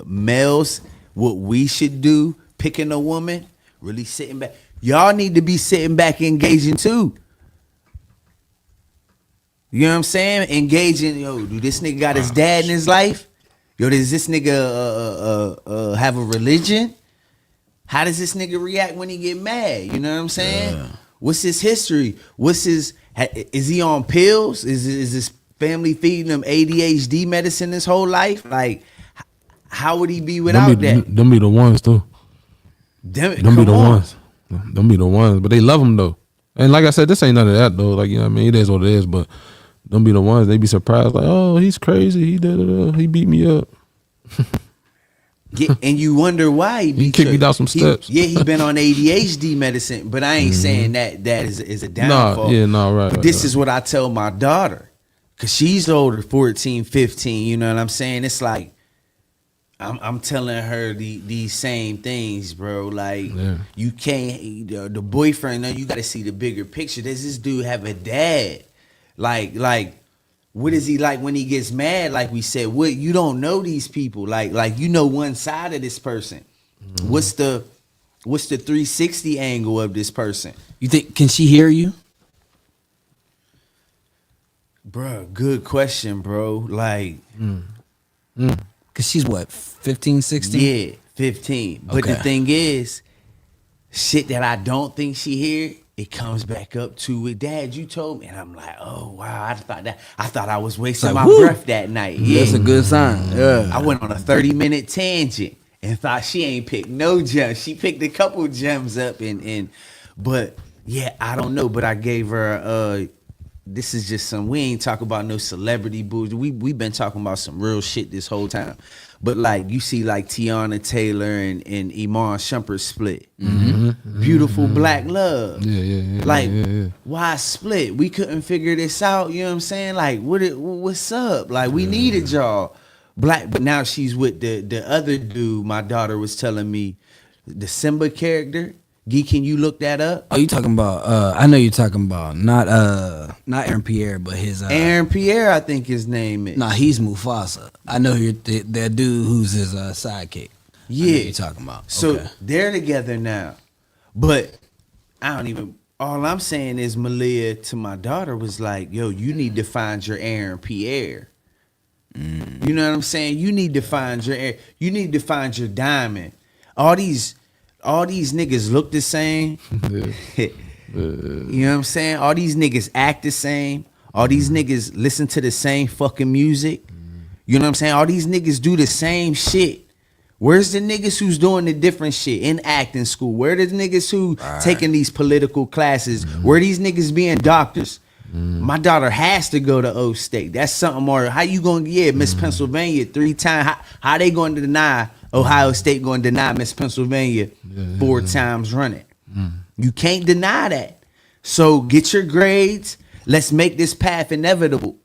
males, what we should do, picking a woman, really sitting back. Y'all need to be sitting back engaging too. You know what I'm saying? Engaging, yo, do this nigga got his dad in his life? Yo, does this nigga have a religion? How does this nigga react when he get mad? You know what I'm saying? Yeah. What's his history? Is he on pills? Is his family feeding him ADHD medicine his whole life? Like, how would he be without that? Them be the ones too. Them Them be the ones. Them be the ones. But they love them though. And like I said, this ain't none of that though. Like, you know what I mean? It is what it is. But them be the ones. They be surprised. Like, oh, he's crazy. He beat me up. And you wonder why he kicked me down some steps. He been on ADHD medicine, but I ain't saying that is a downfall. Right. But this is what I tell my daughter, cause she's older, 14, 15. You know what I'm saying? It's like I'm telling her these same things, bro. Like you can't the boyfriend. No, you got to see the bigger picture. Does this dude have a dad? Like. What is he like when he gets mad? Like we said, what you don't know these people. Like you know one side of this person. Mm-hmm. What's the 360 angle of this person? You think, can she hear you? Bruh, good question, bro. Like, Cause she's what, 15, 16? yeah, 15. But the Okay. thing is, shit that I don't think she hear, it comes back up to it. Dad, you told me, and I'm like, oh wow, I thought I was wasting Like, my woo. breath that night. Yeah, That's a good sign. Yeah. I went on a 30-minute tangent and thought she ain't picked no gems. She picked a couple gems up but yeah, I don't know. But I gave her this is just we ain't talking about no celebrity booze. We been talking about some real shit this whole time. But like you see like Tiana Taylor and Iman Shumpert split. Mm-hmm. Beautiful Black Love. Yeah. Like, yeah. why split? We couldn't figure this out. You know what I'm saying? Like, what's up? Like, we needed y'all. But now she's with the other dude. My daughter was telling me, the Simba character. Gee, can you look that up? Oh, you talking about? I know you're talking about not Aaron Pierre, but his Aaron Pierre, I think his name is. Nah, he's Mufasa. I know you're that dude who's his sidekick. Yeah, I know you're talking about. So Okay. they're together now, but I don't even. All I'm saying is Malia to my daughter was like, "Yo, you need to find your Aaron Pierre." You know what I'm saying? You need to find you need to find your diamond. All these niggas look the same. You know what I'm saying? All these niggas act the same. All these niggas listen to the same fucking music. You know what I'm saying? All these niggas do the same shit. Where's the niggas who's doing the different shit in acting school? Where are the niggas who taking these political classes? Where are these niggas being doctors? My daughter has to go to O State. That's something more. How you going to, Miss Pennsylvania 3 times. How they going to deny, Ohio State going to deny Miss Pennsylvania 4 times running? You can't deny that. So get your grades. Let's make this path inevitable.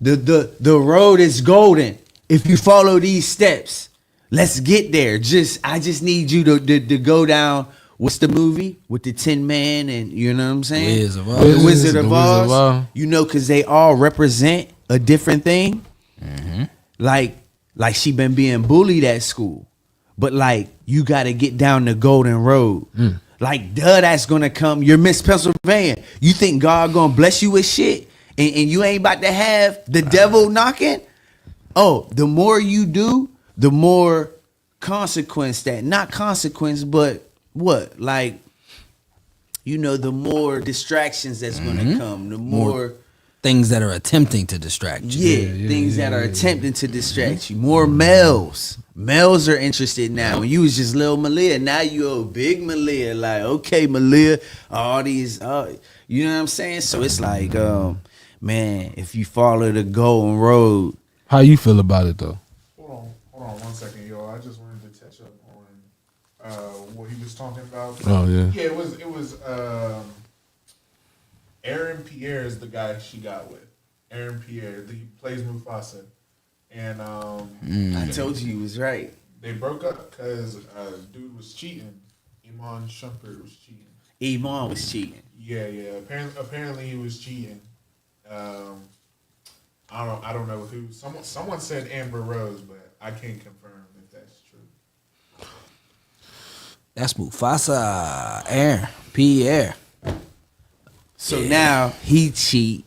The road is golden if you follow these steps. Let's get there. I just need you to go down. What's the movie with the Tin Man and you know what I'm saying? Wizard of Oz. The Wizard of The Wizard of Oz. Oz. You know, because they all represent a different thing. Like she been being bullied at school, but like you got to get down the golden road. Like that's gonna come. You're Miss Pennsylvania. You think God gonna bless you with shit, and you ain't about to have the devil knocking? Oh, the more you do, the more consequence that not consequence, but what like. You know, the more distractions that's gonna come, the more things that are attempting to distract you. Things that are attempting to distract you. More males. Males are interested now. When you was just little Malia, now you a big Malia. Like, okay, Malia, all these, you know what I'm saying? So it's like, man, if you follow the golden road. How you feel about it though? Hold on 1 second, yo. I just wanted to touch up on what he was talking about. Oh yeah. Yeah, it was Aaron Pierre is the guy she got with. Aaron Pierre, he plays Mufasa. And I told you he was right. they broke up because dude was cheating. Iman Shumpert was cheating. Iman was cheating. Yeah. Apparently he was cheating. I don't know who. Someone said Amber Rose, but I can't confirm if that's true. That's Mufasa, Aaron, Pierre. So now he cheat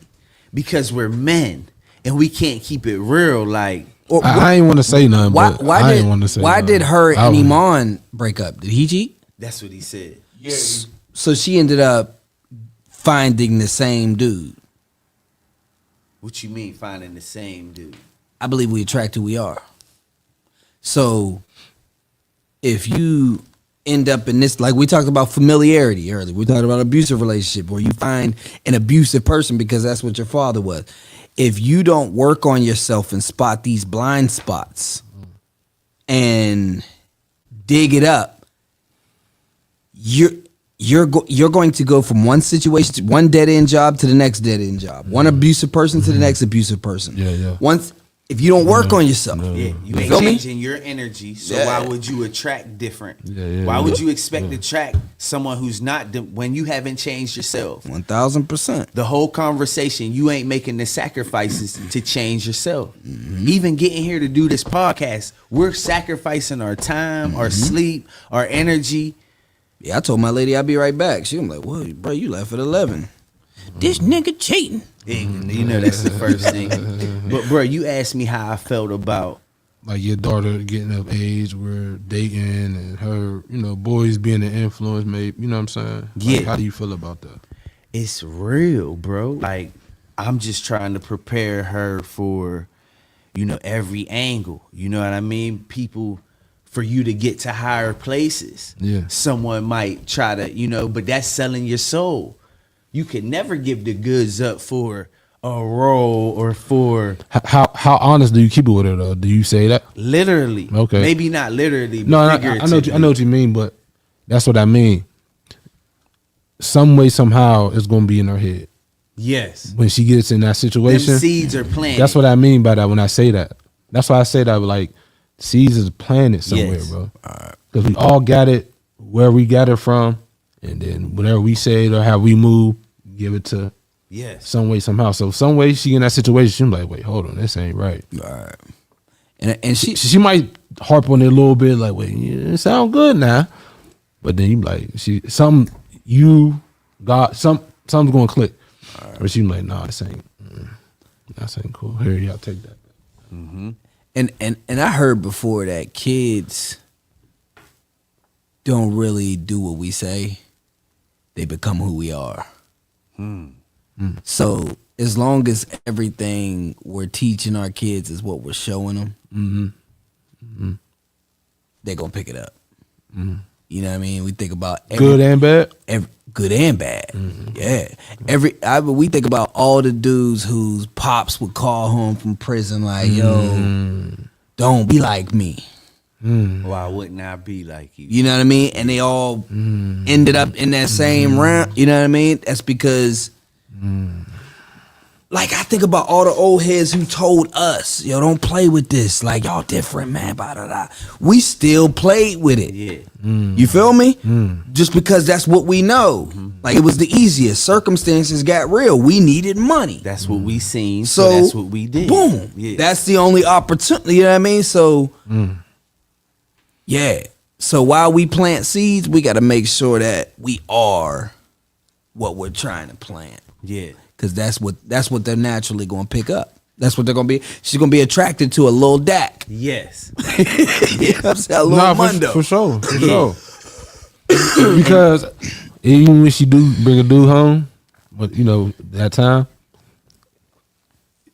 because we're men and we can't keep it real. Like, I ain't want to say nothing. Why I ain't want to say. why nothing. did her I and was- Iman break up? Did he cheat? that's what he said. Yeah, So she ended up finding the same dude. What you mean finding the same dude? I believe we attract who we are. So if you end up in this, like we talked about familiarity earlier, we talked about abusive relationship, where you find an abusive person because that's what your father was. If you don't work on yourself and spot these blind spots and dig it up, you're going to go from one situation, to one dead end job to the next dead end job, one abusive person to the next abusive person. Yeah. Once if you don't work on yourself, Yeah, you ain't feel me? changing your energy, so Yeah. why would you attract different? Yeah, why would you expect to attract someone who's not when you haven't changed yourself? 1000%. The whole conversation, you ain't making the sacrifices to change yourself. Even getting here to do this podcast, we're sacrificing our time, our sleep, our energy. Yeah, I told my lady I'd be right back. She was like, "What, bro? You left at 11. This nigga cheating." And you know that's the first thing. But bro, you asked me how I felt about like your daughter getting of age, we're dating, and her, boys being an influence, maybe, you know what I'm saying? Like, Yeah. how do you feel about that? it's real, bro. Like, I'm just trying to prepare her for, every angle. You know what I mean? People, for you to get to higher places. Yeah. Someone might try to, but that's selling your soul. You can never give the goods up for a role or for How honest do you keep it with her though? Do you say that? literally. Okay. Maybe not literally, but No, I figuratively. know what you mean, but that's what I mean. Some way, somehow, it's gonna be in her head Yes. when she gets in that Them situation. seeds are planted. That's what I mean by that when I say that. That's why I say that, like, seeds is planted somewhere, Yes. bro. Because we all got it where we got it from, and then whatever we say it or how we move, give it to Yes. some way, somehow. So some way she in that situation, she's like, wait, hold on, this ain't right. Right. And She might harp on it a little bit, like, wait, it sound good now. But then you like, something's gonna click. But she like, nah, this ain't cool. Here, y'all take that. And I heard before that kids don't really do what we say; they become who we are. So as long as everything we're teaching our kids is what we're showing them, they're gonna pick it up. You know what I mean? We think about Good and bad. good and bad. Yeah. We think about all the dudes whose pops would call home from prison like, yo, don't be like me. Why wouldn't I be like you? You know what I mean? And they all ended up in that same round. You know what I mean? That's because, like, I think about all the old heads who told us, yo, don't play with this. Like, y'all different, man. Blah, blah, blah. We still played with it. Yeah. You feel me? Just because that's what we know. Like, it was the easiest. Circumstances got real. We needed money. That's what we seen. So, So that's what we did. Boom. Yeah. That's the only opportunity. You know what I mean? So, yeah. So while we plant seeds, we got to make sure that we are what we're trying to plant, yeah. because that's what they're naturally going to pick up. That's what they're going to be. She's going to be attracted to a little Dak. Yes. You know what I'm saying? A little Nah, Mundo. for sure. Because even when she do bring a dude home, but that time,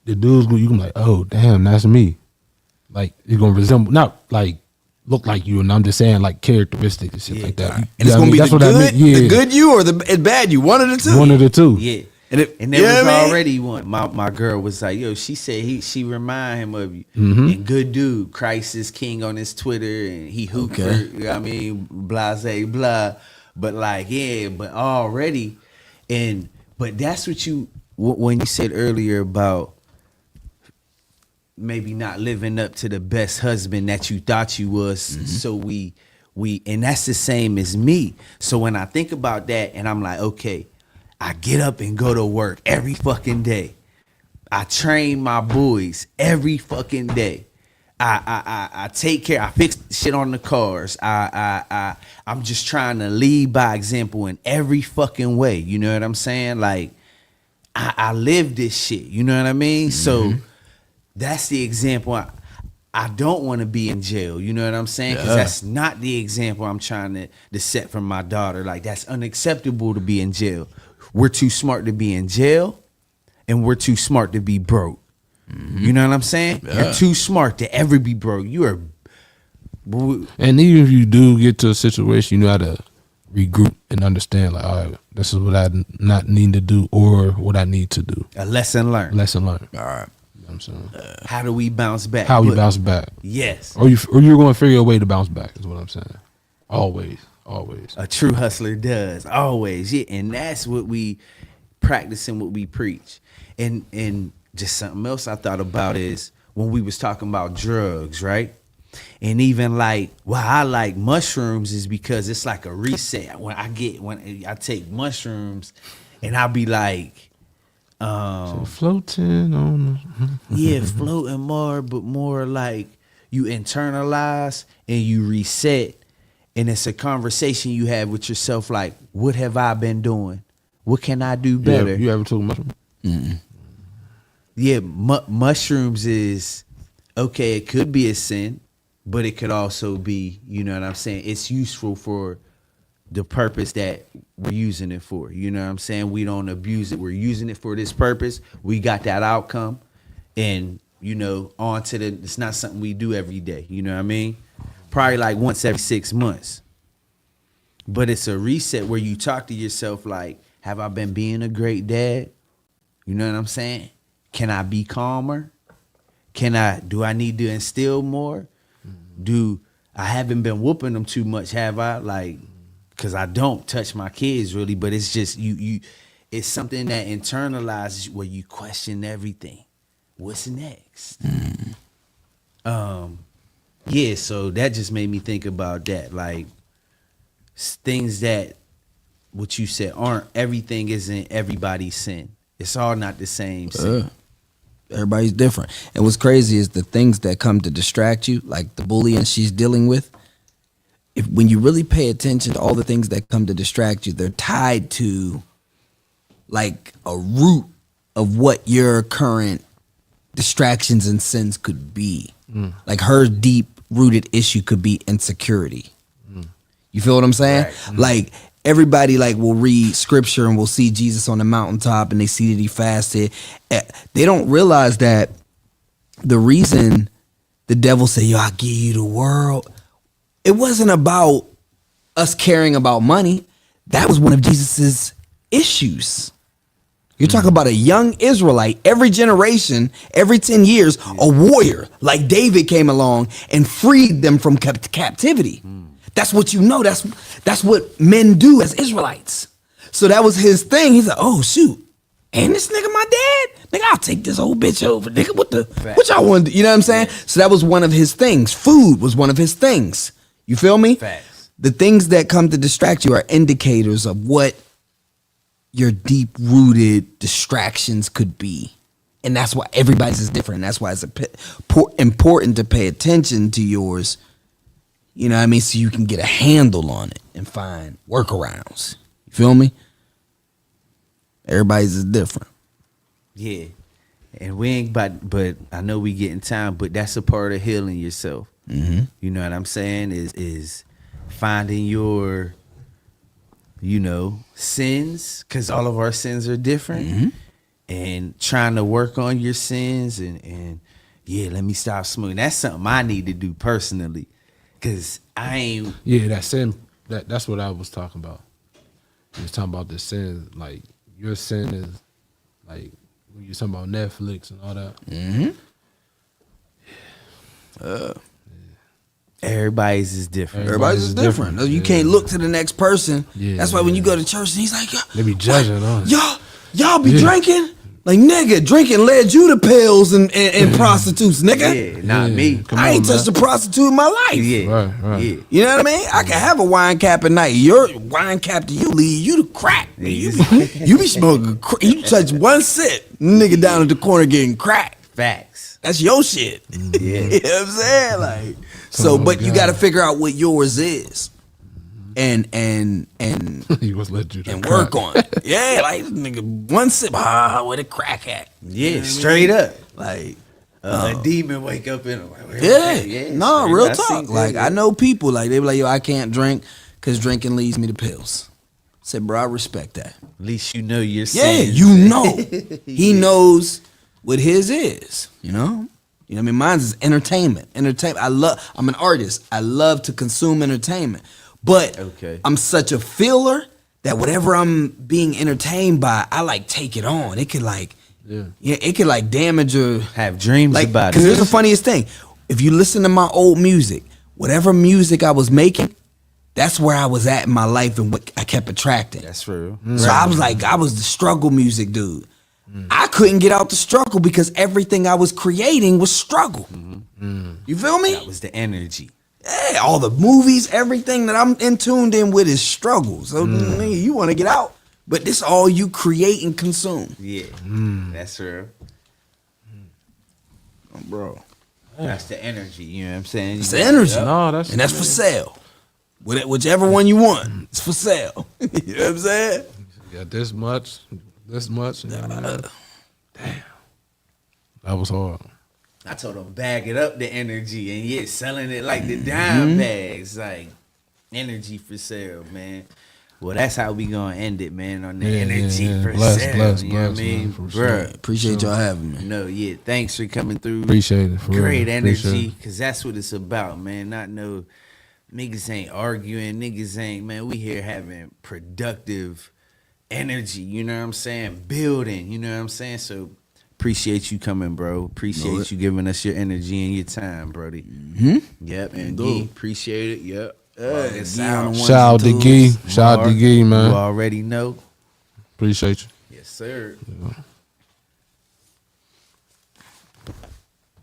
the dudes you gonna be like, oh damn, that's me. Like you're gonna resemble, not like look like you, and I'm just saying like characteristics and shit like that. And it's gonna be That's the what I good, mean. Yeah. the good you or the bad you. One of the two. One of the two. Yeah. And, And there you know was what I mean? already one. My girl was like, yo, she said she remind him of you. Mm-hmm. And good dude, Christ is king on his Twitter, and he hoop for, Okay. you know what I mean, blase, blah. But like, yeah, but already, but that's what when you said earlier about maybe not living up to the best husband that you thought you was. So we, and that's the same as me. So when I think about that and I'm like, okay, I get up and go to work every fucking day. I train my boys every fucking day. I take care. I fix shit on the cars. I'm just trying to lead by example in every fucking way. You know what I'm saying? Like I live this shit. You know what I mean? So that's the example. I don't want to be in jail. You know what I'm saying? Because that's not the example I'm trying to set for my daughter. Like that's unacceptable to be in jail. We're too smart to be in jail, and we're too smart to be broke. You know what I'm saying? You're too smart to ever be broke. You are. And even if you do get to a situation, you know how to regroup and understand, like, all right, this is what I not need to do or what I need to do. A lesson learned. Lesson learned. All right. You know what I'm saying? How do we bounce back? How you But- bounce back. Yes. Or you're going to figure a way to bounce back, is what I'm saying. Always. A true hustler does. Always. Yeah. And that's what we practice and what we preach. And just something else I thought about is when we was talking about drugs, right? And even like why I like mushrooms is because it's like a reset. When I take mushrooms and I'll be like, Floating on. yeah, floating more, but more like you internalize and you reset. And it's a conversation you have with yourself like, what have I been doing? What can I do better? You ever took mushroom? Yeah, mushrooms is, okay, it could be a sin, but it could also be, you know what I'm saying? It's useful for the purpose that we're using it for. You know what I'm saying? We don't abuse it. We're using it for this purpose. We got that outcome. And, you know, on to it's not something we do every day. You know what I mean? Probably like once every 6 months. But it's a reset where you talk to yourself like, have I been being a great dad? You know what I'm saying? Can I be calmer? Do I need to instill more? I haven't been whooping them too much, have I? Like, cause I don't touch my kids really, but it's just it's something that internalizes where you question everything. What's next? Yeah, so that just made me think about that. Like things that what you said everything isn't everybody's sin. It's all not the same sin. Everybody's different. And what's crazy is the things that come to distract you, like the bullying she's dealing with. When you really pay attention to all the things that come to distract you, they're tied to like a root of what your current distractions and sins could be. Like her deep rooted issue could be insecurity. You feel what I'm saying? Right. Like everybody like will read scripture and will see Jesus on the mountaintop and they see that he fasted. They don't realize that the reason the devil said, yo, I'll give you the world, it wasn't about us caring about money. That was one of Jesus's issues. You're talking about a young Israelite, every generation, every 10 years, a warrior like David came along and freed them from captivity. That's what you know. That's what men do as Israelites. So that was his thing. He's like, oh shoot, and this nigga my dad? Nigga, I'll take this old bitch over. Nigga, what y'all want to do? You know what I'm saying? So that was one of his things. Food was one of his things. You feel me? Facts. The things that come to distract you are indicators of what your deep-rooted distractions could be. And that's why everybody's is different. That's why it's important to pay attention to yours. You know what I mean? So you can get a handle on it and find workarounds. You feel me? Everybody's is different. Yeah. And we ain't but I know we get in time, but that's a part of healing yourself. Mm-hmm. You know what I'm saying? Is finding your, you know, sins, because all of our sins are different. and trying to work on your sins and yeah, let me stop smoking. That's something I need to do personally, cause I ain't. Yeah, that sin. That's what I was talking about. He was talking about the sin. Like your sin is like when you're talking about Netflix and all that. Everybody's is different. Everybody's is different. You can't look to the next person. Yeah, That's why when you go to church and he's like, They be judging us. y'all be drinking? Like, nigga, drinking led you to pills and prostitutes, nigga. Yeah, not me. Come I ain't on, touched a prostitute in my life. Yeah, Right. yeah. You know what I mean? I can have a wine cap at night. Your wine cap to you lead you to crack. You be smoking. You touch one sip, nigga down at the corner getting crack. Facts. That's your shit. Yeah. You know what I'm saying? Like, so, but you got to figure out what yours is, and He was let you and work on it. Yeah, like this nigga, one sip, where the crack at? Yeah, straight up. Like, A demon wake up in him. yeah, no, straight real up. I talk. seen Like, that. I know people like they be like, yo, I can't drink because drinking leads me to pills. I said, bro, I respect that. At least you know your Yeah, sins. you know. He knows what his is, you know? You know what I mean? Mine's is entertainment. I'm an artist. I love to consume entertainment. But Okay. I'm such a feeler that whatever I'm being entertained by, I like take it on. It could like it could like damage or Have dreams like, about because it. here's the funniest thing. If you listen to my old music, whatever music I was making, that's where I was at in my life and what I kept attracting. That's real. So I was like, I was the struggle music dude. I couldn't get out the struggle because everything I was creating was struggle. You feel me? That was the energy. Yeah, all the movies, everything that I'm in tuned in with is struggle. So nigga, you want to get out, but this all you create and consume, Yeah. That's real. bro. That's the energy. You know what I'm saying? It's the energy, No, that's and that's for sale. Whichever one you want, it's for sale. You know what I'm saying? You got this much. You know what I mean? Damn, that was hard. I told him bag it up the energy and yet selling it like the dime bags, like energy for sale, man. Well, that's how we gonna end it, man. On the energy for sale. Bless, you know what I man, mean, for Bruh. sure. Appreciate y'all having me. No, yeah. Thanks for coming through. Appreciate it. For Great real. energy, Appreciate it. because that's what it's about, man. Not no niggas ain't arguing. Niggas ain't, man. We here having productive energy. You know what I'm saying? Building. You know what I'm saying? So appreciate you coming, bro. Appreciate you giving us your energy and your time, Brody. Yep. And Gee, appreciate it. Yep. It's Gee on out. the ones Shout out and to Gee. twos. Shout out to Gee, You man. already know. Appreciate you. Yes, sir.